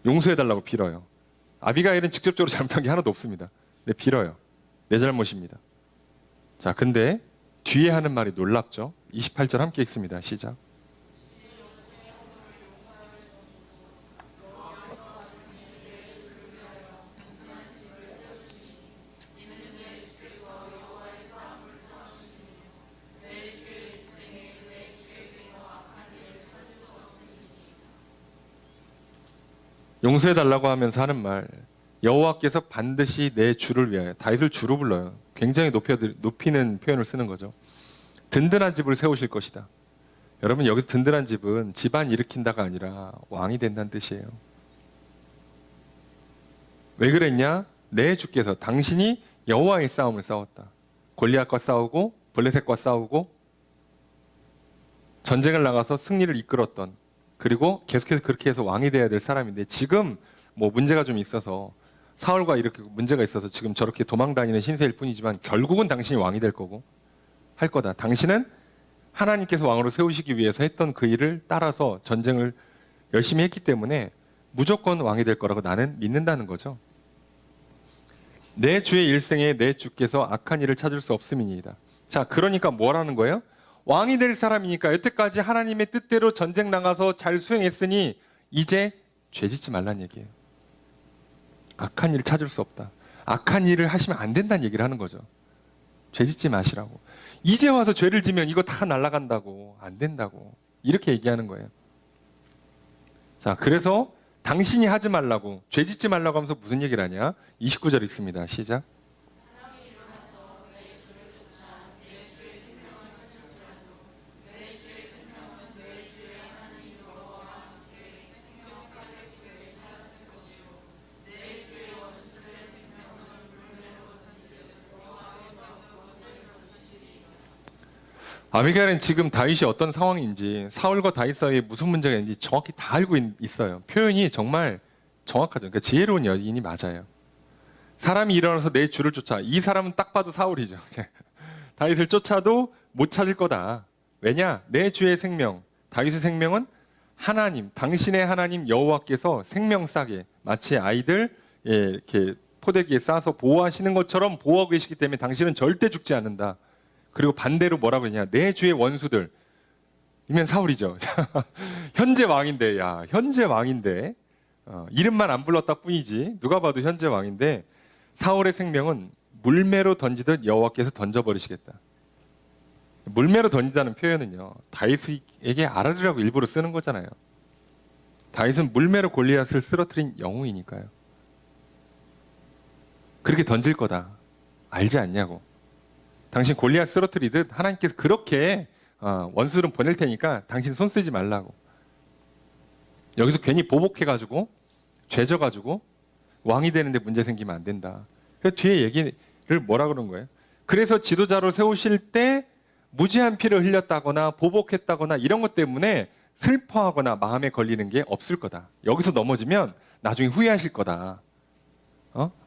용서해달라고 빌어요. 아비가일은 직접적으로 잘못한 게 하나도 없습니다. 근데 빌어요. 내 잘못입니다. 자, 근데 뒤에 하는 말이 놀랍죠. 28절 함께 읽습니다. 시작. 용서해 달라고 하면서 하는 말, 여호와께서 반드시 내 주를 위하여, 다윗을 주로 불러요. 굉장히 높이는 표현을 쓰는 거죠. 든든한 집을 세우실 것이다. 여러분, 여기서 든든한 집은 집안 일으킨다가 아니라 왕이 된다는 뜻이에요. 왜 그랬냐? 내 주께서, 당신이 여호와의 싸움을 싸웠다. 골리앗과 싸우고 블레셋과 싸우고 전쟁을 나가서 승리를 이끌었던, 그리고 계속해서 그렇게 해서 왕이 돼야 될 사람인데, 지금 뭐 문제가 좀 있어서, 사울과 이렇게 문제가 있어서 지금 저렇게 도망다니는 신세일 뿐이지만 결국은 당신이 왕이 될 거고 할 거다. 당신은 하나님께서 왕으로 세우시기 위해서 했던 그 일을 따라서 전쟁을 열심히 했기 때문에 무조건 왕이 될 거라고 나는 믿는다는 거죠. 내 주의 일생에 내 주께서 악한 일을 찾을 수 없음이니이다. 자, 그러니까 뭐라는 거예요? 왕이 될 사람이니까 여태까지 하나님의 뜻대로 전쟁 나가서 잘 수행했으니 이제 죄 짓지 말란 얘기예요. 악한 일을 찾을 수 없다. 악한 일을 하시면 안 된다는 얘기를 하는 거죠. 죄 짓지 마시라고. 이제 와서 죄를 지면 이거 다 날아간다고, 안 된다고, 이렇게 얘기하는 거예요. 자, 그래서 당신이 하지 말라고, 죄 짓지 말라고 하면서 무슨 얘기를 하냐? 29절 읽습니다. 시작. 아비가일은 지금 다윗이 어떤 상황인지, 사울과 다윗 사이에 무슨 문제가 있는지 정확히 다 알고 있어요. 표현이 정말 정확하죠. 그러니까 지혜로운 여인이 맞아요. 사람이 일어나서 내 주를 쫓아. 이 사람은 딱 봐도 사울이죠. 다윗을 쫓아도 못 찾을 거다. 왜냐? 내 주의 생명, 다윗의 생명은 하나님, 당신의 하나님 여호와께서 생명 싸게, 마치 아이들 이렇게 포대기에 싸서 보호하시는 것처럼 보호하고 계시기 때문에 당신은 절대 죽지 않는다. 그리고 반대로 뭐라고 했냐? 내 주의 원수들. 이면 사울이죠. 현재 왕인데, 야, 현재 왕인데, 이름만 안 불렀다 뿐이지, 누가 봐도 현재 왕인데, 사울의 생명은 물매로 던지듯 여호와께서 던져버리시겠다. 물매로 던지다는 표현은요, 다윗에게 알아두라고 일부러 쓰는 거잖아요. 다윗은 물매로 골리앗을 쓰러뜨린 영웅이니까요. 그렇게 던질 거다. 알지 않냐고. 당신 골리앗 쓰러뜨리듯 하나님께서 그렇게 원수를 보낼 테니까 당신 손 쓰지 말라고. 여기서 괜히 보복해가지고 죄져가지고 왕이 되는데 문제 생기면 안 된다. 그래서 뒤에 얘기를 뭐라 그런 거예요? 그래서 지도자로 세우실 때 무지한 피를 흘렸다거나 보복했다거나 이런 것 때문에 슬퍼하거나 마음에 걸리는 게 없을 거다. 여기서 넘어지면 나중에 후회하실 거다.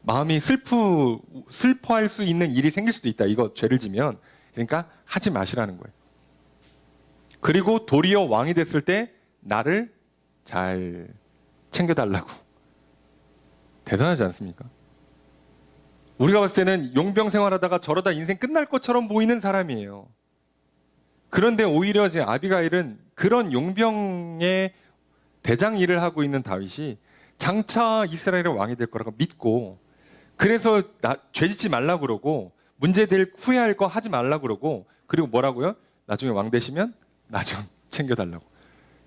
마음이 슬퍼할 수 있는 일이 생길 수도 있다. 이거 죄를 지면. 그러니까 하지 마시라는 거예요. 그리고 도리어 왕이 됐을 때 나를 잘 챙겨달라고. 대단하지 않습니까? 우리가 봤을 때는 용병 생활하다가 저러다 인생 끝날 것처럼 보이는 사람이에요. 그런데 오히려 이제 아비가일은 그런 용병의 대장 일을 하고 있는 다윗이 장차 이스라엘의 왕이 될 거라고 믿고, 그래서 죄 짓지 말라고 그러고, 문제될 후회할 거 하지 말라고 그러고, 그리고 뭐라고요? 나중에 왕 되시면 나 좀 챙겨달라고.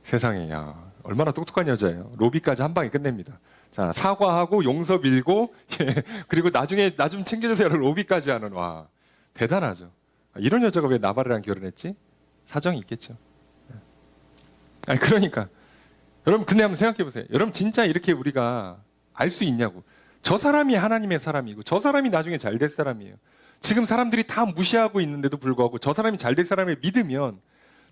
세상에, 야, 얼마나 똑똑한 여자예요. 로비까지 한 방에 끝냅니다. 자, 사과하고 용서 빌고, 그리고 나중에 나 좀 챙겨주세요. 로비까지 하는, 와, 대단하죠. 이런 여자가 왜 나발이랑 결혼했지? 사정이 있겠죠. 아니, 그러니까 여러분, 근데 한번 생각해 보세요. 여러분, 진짜 이렇게 우리가 알 수 있냐고. 저 사람이 하나님의 사람이고 저 사람이 나중에 잘 될 사람이에요. 지금 사람들이 다 무시하고 있는데도 불구하고 저 사람이 잘 될 사람을 믿으면,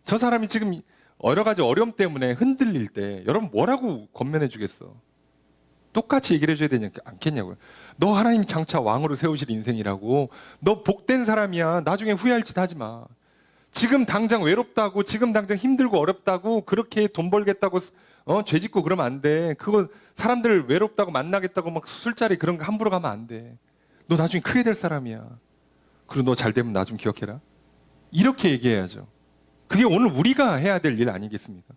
저 사람이 지금 여러 가지 어려움 때문에 흔들릴 때 여러분 뭐라고 권면해 주겠어? 똑같이 얘기를 해줘야 되지 않겠냐고요. 너 하나님 장차 왕으로 세우실 인생이라고. 너 복된 사람이야. 나중에 후회할 짓 하지 마. 지금 당장 외롭다고, 지금 당장 힘들고 어렵다고, 그렇게 돈 벌겠다고 죄 짓고 그러면 안 돼. 그거 사람들 외롭다고 만나겠다고 막 술자리 그런 거 함부로 가면 안 돼. 너 나중에 크게 될 사람이야. 그리고 너 잘 되면 나 좀 기억해라. 이렇게 얘기해야죠. 그게 오늘 우리가 해야 될 일 아니겠습니까?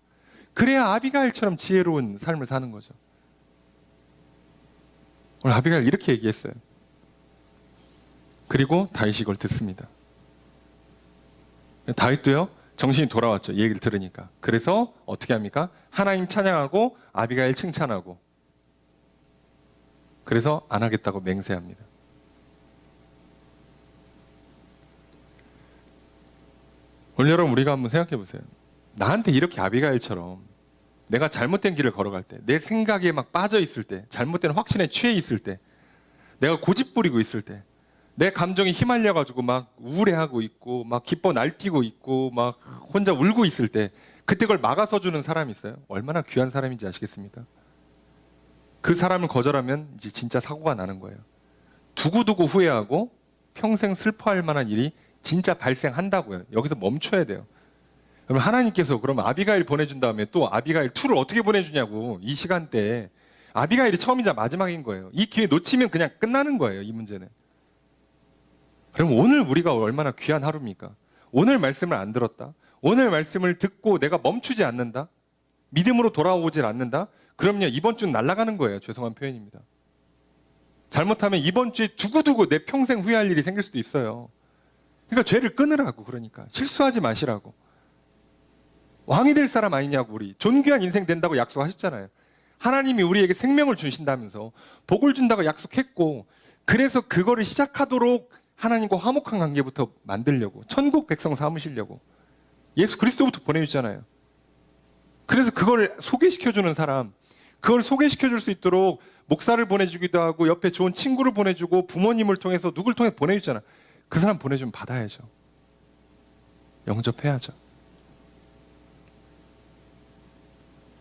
그래야 아비가일처럼 지혜로운 삶을 사는 거죠. 오늘 아비가일 이렇게 얘기했어요. 그리고 다윗이 이걸 듣습니다. 다윗도요, 정신이 돌아왔죠. 이 얘기를 들으니까. 그래서 어떻게 합니까? 하나님 찬양하고 아비가일 칭찬하고. 그래서 안 하겠다고 맹세합니다. 오늘 여러분 우리가 한번 생각해 보세요. 나한테 이렇게 아비가일처럼 내가 잘못된 길을 걸어갈 때, 내 생각에 막 빠져 있을 때, 잘못된 확신에 취해 있을 때, 내가 고집 부리고 있을 때, 내 감정이 휘말려가지고 막 우울해하고 있고, 막 기뻐 날뛰고 있고, 막 혼자 울고 있을 때, 그때 그걸 막아서 주는 사람이 있어요. 얼마나 귀한 사람인지 아시겠습니까? 그 사람을 거절하면 이제 진짜 사고가 나는 거예요. 두고두고 후회하고 평생 슬퍼할 만한 일이 진짜 발생한다고요. 여기서 멈춰야 돼요. 그럼 하나님께서 그럼 아비가일 보내준 다음에 또 아비가일 2를 어떻게 보내주냐고. 이 시간대에 아비가일이 처음이자 마지막인 거예요. 이 기회 놓치면 그냥 끝나는 거예요. 이 문제는. 그럼 오늘 우리가 얼마나 귀한 하루입니까? 오늘 말씀을 안 들었다. 오늘 말씀을 듣고 내가 멈추지 않는다. 믿음으로 돌아오질 않는다. 그럼요, 이번 주는 날아가는 거예요. 죄송한 표현입니다. 잘못하면 이번 주에 두고두고 내 평생 후회할 일이 생길 수도 있어요. 그러니까 죄를 끊으라고. 그러니까 실수하지 마시라고. 왕이 될 사람 아니냐고. 우리 존귀한 인생 된다고 약속하셨잖아요. 하나님이 우리에게 생명을 주신다면서 복을 준다고 약속했고, 그래서 그거를 시작하도록 하나님과 화목한 관계부터 만들려고, 천국 백성 삼으시려고 예수 그리스도부터 보내주잖아요. 그래서 그걸 소개시켜주는 사람, 그걸 소개시켜줄 수 있도록 목사를 보내주기도 하고 옆에 좋은 친구를 보내주고 부모님을 통해서 누굴 통해 보내주잖아. 그 사람 보내주면 받아야죠. 영접해야죠.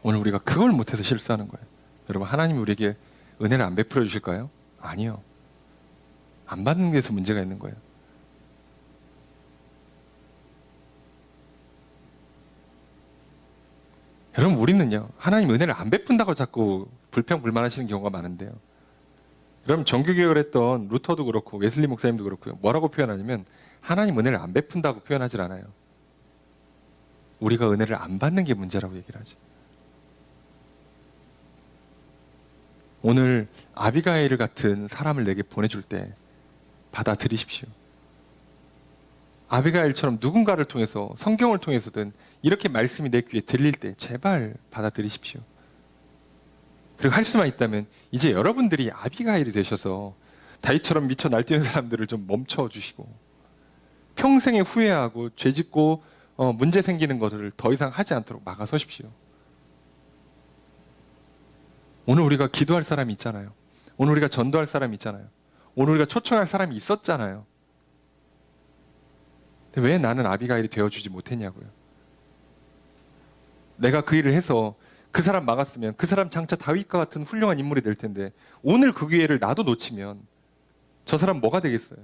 오늘 우리가 그걸 못해서 실수하는 거예요. 여러분, 하나님이 우리에게 은혜를 안 베풀어 주실까요? 아니요. 안 받는 데서 문제가 있는 거예요. 여러분, 우리는요, 하나님 은혜를 안 베푼다고 자꾸 불평불만하시는 경우가 많은데요. 여러분, 정규개혁을 했던 루터도 그렇고 웨슬리 목사님도 그렇고요. 뭐라고 표현하냐면 하나님 은혜를 안 베푼다고 표현하질 않아요. 우리가 은혜를 안 받는 게 문제라고 얘기를 하지. 오늘 아비가일 같은 사람을 내게 보내줄 때 받아들이십시오. 아비가일처럼 누군가를 통해서, 성경을 통해서든 이렇게 말씀이 내 귀에 들릴 때 제발 받아들이십시오. 그리고 할 수만 있다면 이제 여러분들이 아비가일이 되셔서 다윗처럼 미쳐 날뛰는 사람들을 좀 멈춰주시고, 평생에 후회하고 죄짓고 문제 생기는 것을 더 이상 하지 않도록 막아서십시오. 오늘 우리가 기도할 사람이 있잖아요. 오늘 우리가 전도할 사람이 있잖아요. 오늘 우리가 초청할 사람이 있었잖아요. 근데 왜 나는 아비가일이 되어주지 못했냐고요. 내가 그 일을 해서 그 사람 막았으면 그 사람 장차 다윗과 같은 훌륭한 인물이 될 텐데, 오늘 그 기회를 나도 놓치면 저 사람 뭐가 되겠어요?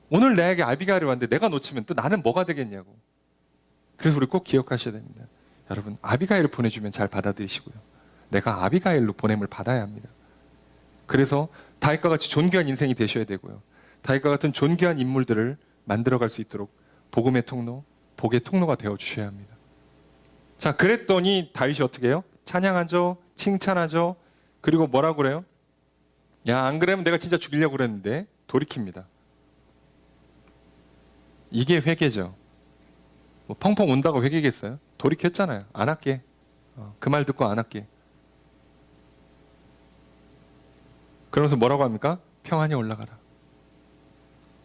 오늘 나에게 아비가일이 왔는데 내가 놓치면 또 나는 뭐가 되겠냐고. 그래서 우리 꼭 기억하셔야 됩니다. 여러분, 아비가일을 보내주면 잘 받아들이시고요. 내가 아비가일로 보냄을 받아야 합니다. 그래서 다윗과 같이 존귀한 인생이 되셔야 되고요. 다윗과 같은 존귀한 인물들을 만들어갈 수 있도록 복음의 통로, 복의 통로가 되어주셔야 합니다. 자, 그랬더니 다윗이 어떻게 해요? 찬양하죠, 칭찬하죠. 그리고 뭐라고 그래요? 야, 안 그러면 내가 진짜 죽이려고 그랬는데 돌이킵니다. 이게 회개죠. 뭐 펑펑 운다고 회개겠어요? 돌이켰잖아요. 안 할게. 그 말 듣고 안 할게. 그러면서 뭐라고 합니까? 평안이 올라가라.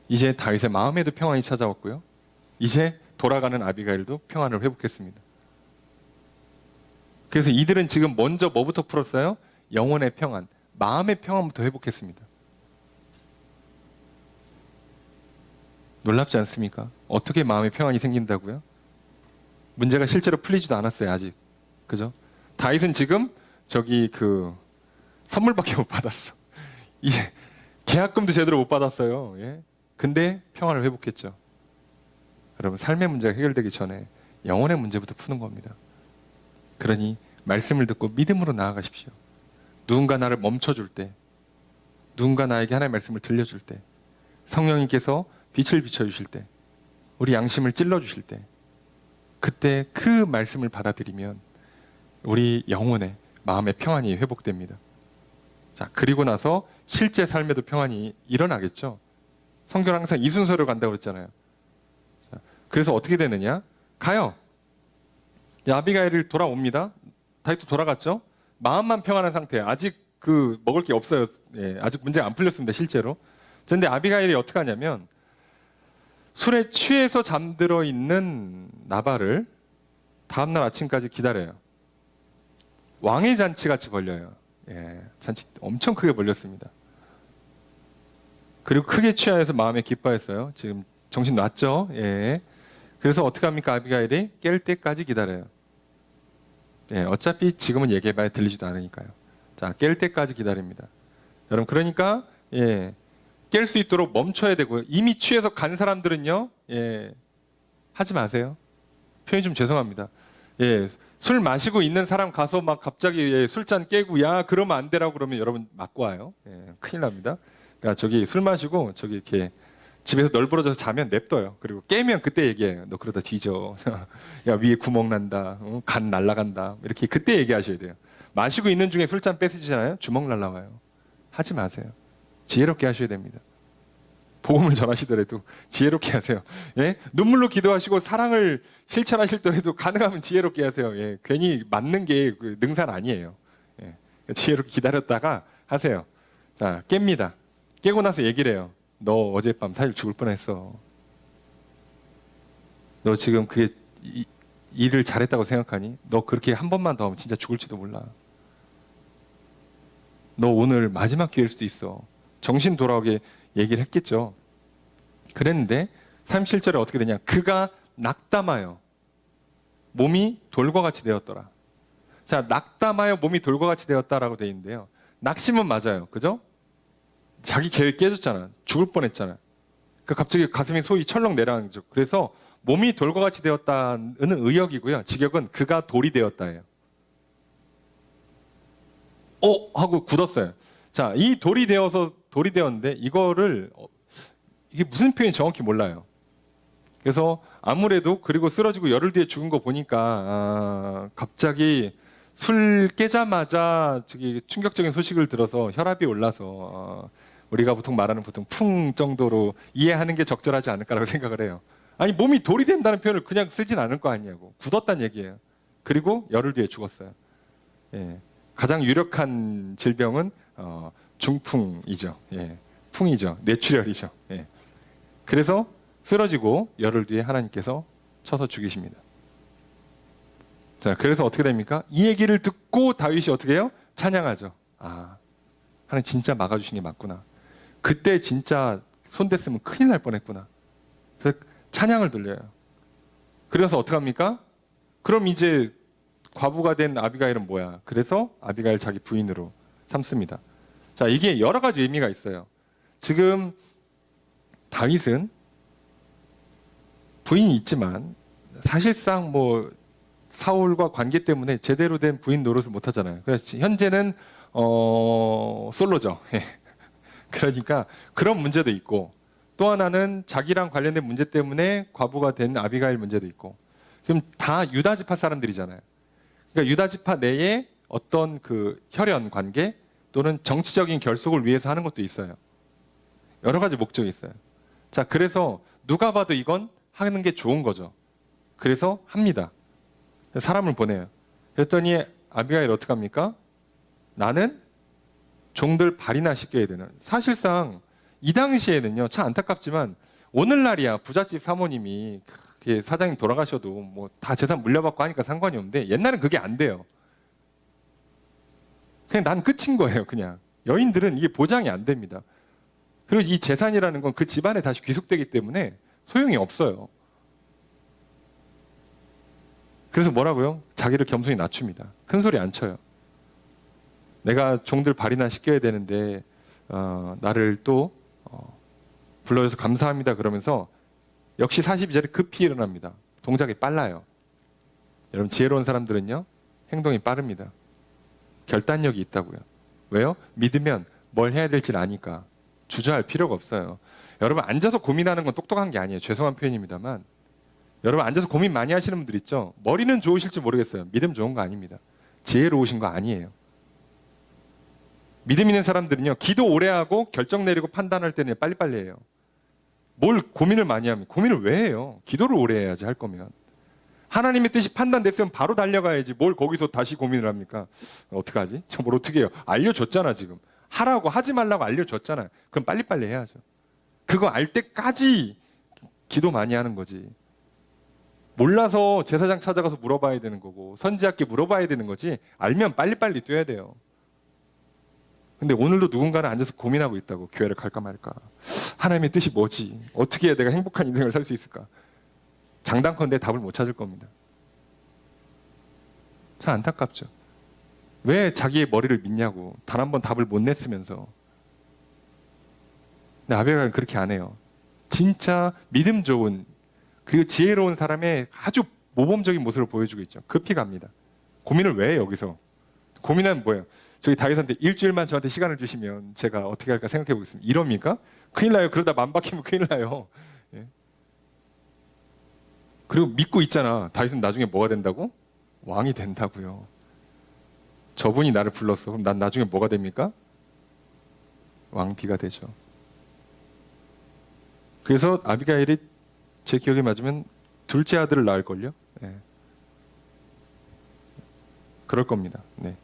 이제 다윗의 마음에도 평안이 찾아왔고요. 이제 돌아가는 아비가일도 평안을 회복했습니다. 그래서 이들은 지금 먼저 뭐부터 풀었어요? 영혼의 평안, 마음의 평안부터 회복했습니다. 놀랍지 않습니까? 어떻게 마음의 평안이 생긴다고요? 문제가 실제로 풀리지도 않았어요, 아직. 그죠? 다윗은 지금 선물밖에 못 받았어. 계약금도 제대로 못 받았어요. 예? 근데 평안을 회복했죠. 여러분, 삶의 문제가 해결되기 전에 영혼의 문제부터 푸는 겁니다. 그러니 말씀을 듣고 믿음으로 나아가십시오. 누군가 나를 멈춰줄 때, 누군가 나에게 하나님의 말씀을 들려줄 때, 성령님께서 빛을 비춰주실 때, 우리 양심을 찔러주실 때, 그때 그 말씀을 받아들이면 우리 영혼의 마음의 평안이 회복됩니다. 자, 그리고 나서 실제 삶에도 평안이 일어나겠죠. 성경은 항상 이순서로 간다고 그랬잖아요. 자, 그래서 어떻게 되느냐? 가요. 아비가일을 돌아옵니다. 다윗도 돌아갔죠. 마음만 평안한 상태예요. 아직 그 먹을 게 없어요. 예, 아직 문제가 안 풀렸습니다, 실제로. 그런데 아비가일이 어떻게 하냐면 술에 취해서 잠들어 있는 나발을 다음날 아침까지 기다려요. 왕의 잔치 같이 벌려요. 예, 잔치 엄청 크게 벌렸습니다. 그리고 크게 취하여서 마음에 기뻐했어요. 지금 정신 놨죠? 예. 그래서 어떻게 합니까? 아비가일이 깰 때까지 기다려요. 예, 어차피 지금은 얘기해봐야 들리지도 않으니까요. 자, 깰 때까지 기다립니다. 여러분, 그러니까 예, 깰 수 있도록 멈춰야 되고요. 이미 취해서 간 사람들은요, 예, 하지 마세요. 표현이 좀 죄송합니다. 예, 술 마시고 있는 사람 가서 막 갑자기 예, 술잔 깨고 야 그러면 안 되라고 그러면 여러분 맞고 와요. 예, 큰일 납니다. 그러니까 저기 술 마시고 저기 이렇게 집에서 널브러져서 자면 냅둬요. 그리고 깨면 그때 얘기해요. 너 그러다 뒤져. 야 위에 구멍 난다. 간 날라간다. 이렇게 그때 얘기하셔야 돼요. 마시고 있는 중에 술잔 뺏으시잖아요. 주먹 날라와요. 하지 마세요. 지혜롭게 하셔야 됩니다. 복음을 전하시더라도 지혜롭게 하세요. 예? 눈물로 기도하시고 사랑을 실천하실더라도 가능하면 지혜롭게 하세요. 예? 괜히 맞는 게 능사는 아니에요. 예? 지혜롭게 기다렸다가 하세요. 자, 깹니다. 깨고 나서 얘기를 해요. 너 어젯밤 사실 죽을 뻔했어. 너 지금 그게 일을 잘했다고 생각하니? 너 그렇게 한 번만 더 하면 진짜 죽을지도 몰라. 너 오늘 마지막 기회일 수도 있어. 정신 돌아오게 얘기를 했겠죠. 그랬는데 37절에 어떻게 되냐? 그가 낙담하여 몸이 돌과 같이 되었더라. 자, 낙담하여 몸이 돌과 같이 되었다라고 되어 있는데요. 낙심은 맞아요. 그죠? 자기 계획 깨졌잖아. 죽을 뻔했잖아. 그러니까 갑자기 가슴이 소위 철렁 내려앉는 거죠. 그래서 몸이 돌과 같이 되었다는 의역이고요. 직역은 그가 돌이 되었다예요. 하고 굳었어요. 자, 이 돌이 되었는데 이거를 이게 무슨 표현이 정확히 몰라요. 그래서 아무래도 그리고 쓰러지고 열흘 뒤에 죽은 거 보니까 갑자기 술 깨자마자 저기 충격적인 소식을 들어서 혈압이 올라서 우리가 보통 말하는 풍 정도로 이해하는 게 적절하지 않을까라고 생각을 해요. 아니 몸이 돌이 된다는 표현을 그냥 쓰진 않을 거 아니냐고. 굳었다는 얘기예요. 그리고 열흘 뒤에 죽었어요. 예. 가장 유력한 질병은 중풍이죠. 예. 풍이죠. 뇌출혈이죠. 예. 그래서 쓰러지고 열흘 뒤에 하나님께서 쳐서 죽이십니다. 자, 그래서 어떻게 됩니까? 이 얘기를 듣고 다윗이 어떻게 해요? 찬양하죠. 아, 하나님 진짜 막아주신 게 맞구나. 그때 진짜 손댔으면 큰일 날 뻔했구나. 그래서 찬양을 돌려요. 그래서 어떻게 합니까? 그럼 이제 과부가 된 아비가일은 뭐야? 그래서 아비가일 자기 부인으로 삼습니다. 자, 이게 여러 가지 의미가 있어요. 지금 다윗은 부인이 있지만 사실상 뭐 사울과 관계 때문에 제대로 된 부인 노릇을 못 하잖아요. 그래서 현재는 솔로죠. 그러니까 그런 문제도 있고 또 하나는 자기랑 관련된 문제 때문에 과부가 된 아비가일 문제도 있고 그럼 다 유다 지파 사람들이잖아요. 그러니까 유다 지파 내에 어떤 그 혈연 관계 또는 정치적인 결속을 위해서 하는 것도 있어요. 여러 가지 목적이 있어요. 자, 그래서 누가 봐도 이건 하는 게 좋은 거죠. 그래서 합니다. 사람을 보내요. 그랬더니 아비가일 어떻게 합니까? 나는 종들 발이나 씻겨야 되는. 사실상 이 당시에는요, 참 안타깝지만 오늘날이야 부잣집 사모님이 사장님 돌아가셔도 뭐 다 재산 물려받고 하니까 상관이 없는데 옛날엔 그게 안 돼요. 그냥 난 끝인 거예요. 그냥 여인들은 이게 보장이 안 됩니다. 그리고 이 재산이라는 건 그 집안에 다시 귀속되기 때문에 소용이 없어요. 그래서 뭐라고요? 자기를 겸손히 낮춥니다. 큰 소리 안 쳐요. 내가 종들 발이나 씻겨야 되는데 나를 또 불러줘서 감사합니다 그러면서 역시 42절에 급히 일어납니다. 동작이 빨라요. 여러분 지혜로운 사람들은요 행동이 빠릅니다. 결단력이 있다고요. 왜요? 믿으면 뭘 해야 될지 아니까 주저할 필요가 없어요. 여러분 앉아서 고민하는 건 똑똑한 게 아니에요. 죄송한 표현입니다만 여러분 앉아서 고민 많이 하시는 분들 있죠. 머리는 좋으실지 모르겠어요. 믿음 좋은 거 아닙니다. 지혜로우신 거 아니에요. 믿음 있는 사람들은요 기도 오래 하고 결정 내리고 판단할 때는 빨리빨리 해요. 뭘 고민을 많이 하면 고민을 왜 해요? 기도를 오래 해야지 할 거면. 하나님의 뜻이 판단됐으면 바로 달려가야지. 뭘 거기서 다시 고민을 합니까? 어떡하지? 저 뭘 어떻게 해요? 알려줬잖아 지금. 하라고 하지 말라고 알려줬잖아요. 그럼 빨리빨리 해야죠. 그거 알 때까지 기도 많이 하는 거지. 몰라서 제사장 찾아가서 물어봐야 되는 거고 선지자께 물어봐야 되는 거지. 알면 빨리빨리 뛰어야 돼요. 근데 오늘도 누군가는 앉아서 고민하고 있다고. 교회를 갈까 말까. 하나님의 뜻이 뭐지? 어떻게 해야 내가 행복한 인생을 살 수 있을까? 장단컨대 답을 못 찾을 겁니다. 참 안타깝죠. 왜 자기의 머리를 믿냐고. 단 한 번 답을 못 냈으면서. 근데 아비가일은 그렇게 안 해요. 진짜 믿음 좋은 그 지혜로운 사람의 아주 모범적인 모습을 보여주고 있죠. 급히 갑니다. 고민을 왜 해요, 여기서? 고민은 뭐예요? 저기 다윗한테 일주일만 저한테 시간을 주시면 제가 어떻게 할까 생각해 보겠습니다. 이럽니까? 큰일 나요. 그러다 맘 박히면 큰일 나요. 예. 그리고 믿고 있잖아. 다윗은 나중에 뭐가 된다고? 왕이 된다고요. 저분이 나를 불렀어. 그럼 난 나중에 뭐가 됩니까? 왕비가 되죠. 그래서 아비가일이 제 기억에 맞으면 둘째 아들을 낳을걸요. 네. 그럴 겁니다. 네.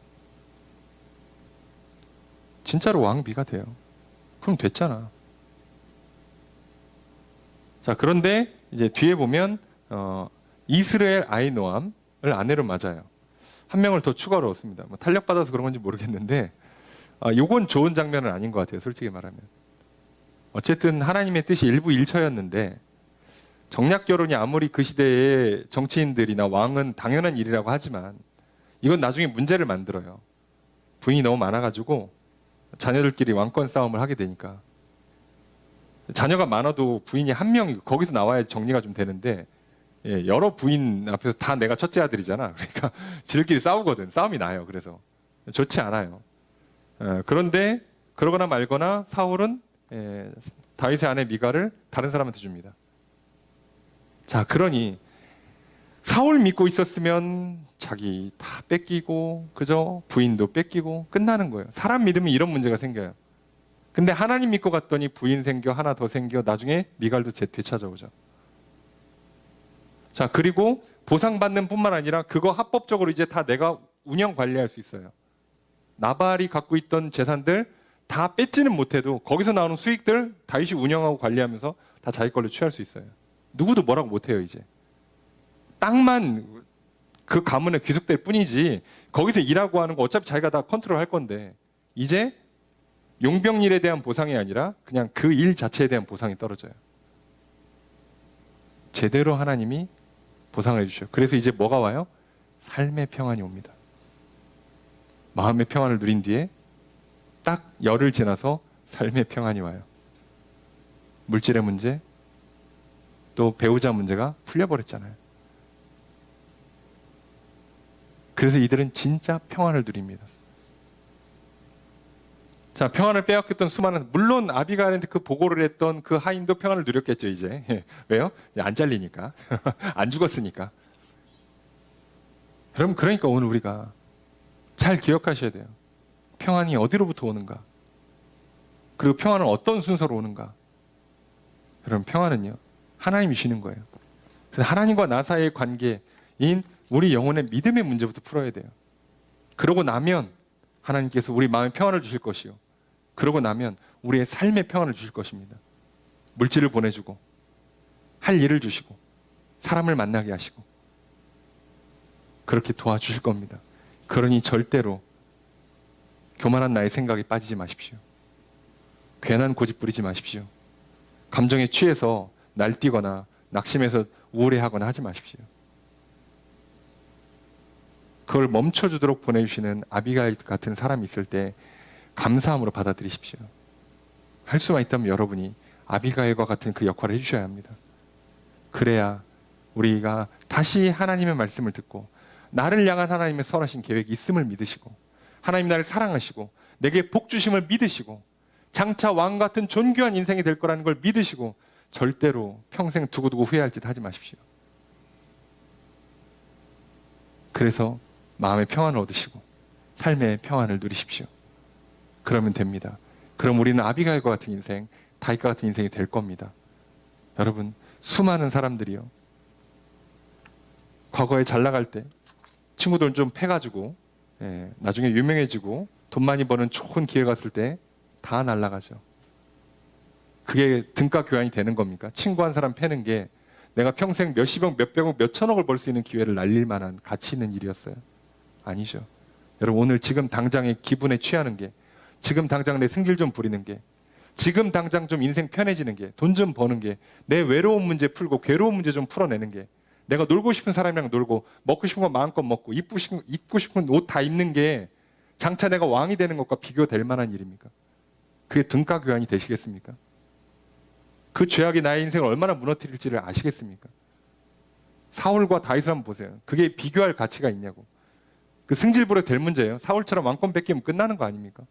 진짜로 왕비가 돼요. 그럼 됐잖아. 자, 그런데 이제 뒤에 보면 이스라엘 아히노암을 아내로 맞아요. 한 명을 더 추가로 얻습니다. 뭐 탄력받아서 그런 건지 모르겠는데 요건 좋은 장면은 아닌 것 같아요. 솔직히 말하면. 어쨌든 하나님의 뜻이 일부 일처였는데 정략 결혼이 아무리 그 시대의 정치인들이나 왕은 당연한 일이라고 하지만 이건 나중에 문제를 만들어요. 부인이 너무 많아가지고 자녀들끼리 왕권 싸움을 하게 되니까. 자녀가 많아도 부인이 한 명이고 거기서 나와야 정리가 좀 되는데 여러 부인 앞에서 다 내가 첫째 아들이잖아. 그러니까 지들끼리 싸우거든. 싸움이 나요. 그래서 좋지 않아요. 그런데 그러거나 말거나 사울은 다윗의 아내 미갈을 다른 사람한테 줍니다. 자, 그러니 사울 믿고 있었으면 자기 다 뺏기고 그죠? 부인도 뺏기고 끝나는 거예요. 사람 믿으면 이런 문제가 생겨요. 근데 하나님 믿고 갔더니 부인 생겨 하나 더 생겨 나중에 미갈도 되찾아오죠. 자, 그리고 보상받는 뿐만 아니라 그거 합법적으로 이제 다 내가 운영 관리할 수 있어요. 나발이 갖고 있던 재산들 다 뺏지는 못해도 거기서 나오는 수익들 다윗이 운영하고 관리하면서 다 자기 걸로 취할 수 있어요. 누구도 뭐라고 못해요. 이제 땅만 그 가문에 귀속될 뿐이지 거기서 일하고 하는 거 어차피 자기가 다 컨트롤 할 건데 이제 용병일에 대한 보상이 아니라 그냥 그 일 자체에 대한 보상이 떨어져요. 제대로 하나님이 보상을 해주셔요. 그래서 이제 뭐가 와요? 삶의 평안이 옵니다. 마음의 평안을 누린 뒤에 딱 열흘 지나서 삶의 평안이 와요. 물질의 문제, 또 배우자 문제가 풀려버렸잖아요. 그래서 이들은 진짜 평안을 누립니다. 자, 평안을 빼앗겼던 수많은, 물론 아비가일한테 그 보고를 했던 그 하인도 평안을 누렸겠죠, 이제. 왜요? 이제 안 잘리니까. 안 죽었으니까. 여러분, 그러니까 오늘 우리가 잘 기억하셔야 돼요. 평안이 어디로부터 오는가? 그리고 평안은 어떤 순서로 오는가? 여러분, 평안은요, 하나님이 주시는 거예요. 그래서 하나님과 나 사이의 관계인 우리 영혼의 믿음의 문제부터 풀어야 돼요. 그러고 나면 하나님께서 우리 마음에 평안을 주실 것이요. 그러고 나면 우리의 삶의 평안을 주실 것입니다. 물질을 보내주고 할 일을 주시고 사람을 만나게 하시고 그렇게 도와주실 겁니다. 그러니 절대로 교만한 나의 생각에 빠지지 마십시오. 괜한 고집 부리지 마십시오. 감정에 취해서 날뛰거나 낙심해서 우울해하거나 하지 마십시오. 그걸 멈춰주도록 보내주시는 아비가일 같은 사람이 있을 때 감사함으로 받아들이십시오. 할 수만 있다면 여러분이 아비가일과 같은 그 역할을 해주셔야 합니다. 그래야 우리가 다시 하나님의 말씀을 듣고 나를 향한 하나님의 선하신 계획이 있음을 믿으시고 하나님 나를 사랑하시고 내게 복 주심을 믿으시고 장차 왕 같은 존귀한 인생이 될 거라는 걸 믿으시고 절대로 평생 두고두고 후회할 짓 하지 마십시오. 그래서 마음의 평안을 얻으시고 삶의 평안을 누리십시오. 그러면 됩니다. 그럼 우리는 아비가일과 같은 인생, 다윗과 같은 인생이 될 겁니다. 여러분, 수많은 사람들이요, 과거에 잘 나갈 때 친구들 좀 패가지고 나중에 유명해지고 돈 많이 버는 좋은 기회가 왔을 때 다 날아가죠. 그게 등가 교환이 되는 겁니까? 친구 한 사람 패는 게 내가 평생 몇십억, 몇백억, 몇천억을 벌 수 있는 기회를 날릴 만한 가치 있는 일이었어요? 아니죠. 여러분, 오늘 지금 당장의 기분에 취하는 게, 지금 당장 내 승질 좀 부리는 게, 지금 당장 좀 인생 편해지는 게, 돈 좀 버는 게, 내 외로운 문제 풀고 괴로운 문제 좀 풀어내는 게, 내가 놀고 싶은 사람이랑 놀고 먹고 싶은 거 마음껏 먹고 입고 싶은 옷 다 입는 게 장차 내가 왕이 되는 것과 비교될 만한 일입니까? 그게 등가 교환이 되시겠습니까? 그 죄악이 나의 인생을 얼마나 무너뜨릴지를 아시겠습니까? 사울과 다윗을 한번 보세요. 그게 비교할 가치가 있냐고. 그 승질부려 될 문제예요. 사울처럼 왕권 뺏기면 끝나는 거 아닙니까?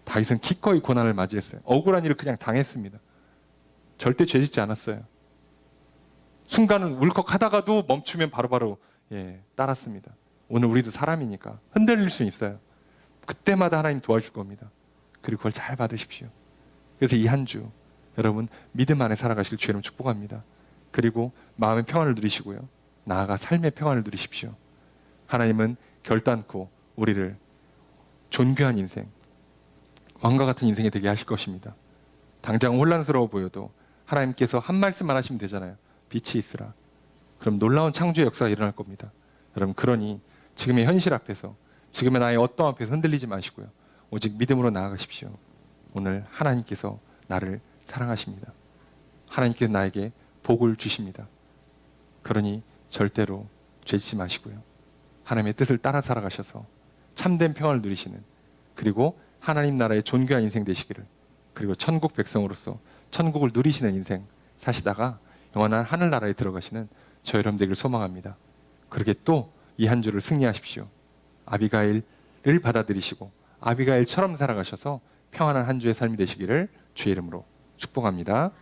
다윗은 기꺼이 고난을 맞이했어요. 억울한 일을 그냥 당했습니다. 절대 죄짓지 않았어요. 순간은 울컥하다가도 멈추면 바로바로 따랐습니다. 오늘 우리도 사람이니까 흔들릴 수 있어요. 그때마다 하나님 도와줄 겁니다. 그리고 그걸 잘 받으십시오. 그래서 이 한 주 여러분 믿음 안에 살아가실 주의 이름 축복합니다. 그리고 마음의 평안을 누리시고요. 나아가 삶의 평안을 누리십시오. 하나님은 결단코 우리를 존귀한 인생, 왕과 같은 인생이 되게 하실 것입니다. 당장 혼란스러워 보여도 하나님께서 한 말씀만 하시면 되잖아요. 빛이 있으라. 그럼 놀라운 창조의 역사가 일어날 겁니다. 여러분, 그러니 지금의 현실 앞에서, 지금의 나의 어떠한 앞에서 흔들리지 마시고요. 오직 믿음으로 나아가십시오. 오늘 하나님께서 나를 사랑하십니다. 하나님께서 나에게 복을 주십니다. 그러니 절대로 죄짓지 마시고요. 하나님의 뜻을 따라 살아가셔서 참된 평안을 누리시는, 그리고 하나님 나라의 존귀한 인생 되시기를, 그리고 천국 백성으로서 천국을 누리시는 인생 사시다가 영원한 하늘나라에 들어가시는 저 여러분 되기를 소망합니다. 그렇게 또 이 한 주를 승리하십시오. 아비가일을 받아들이시고 아비가일처럼 살아가셔서 평안한 한 주의 삶이 되시기를 주의 이름으로 축복합니다.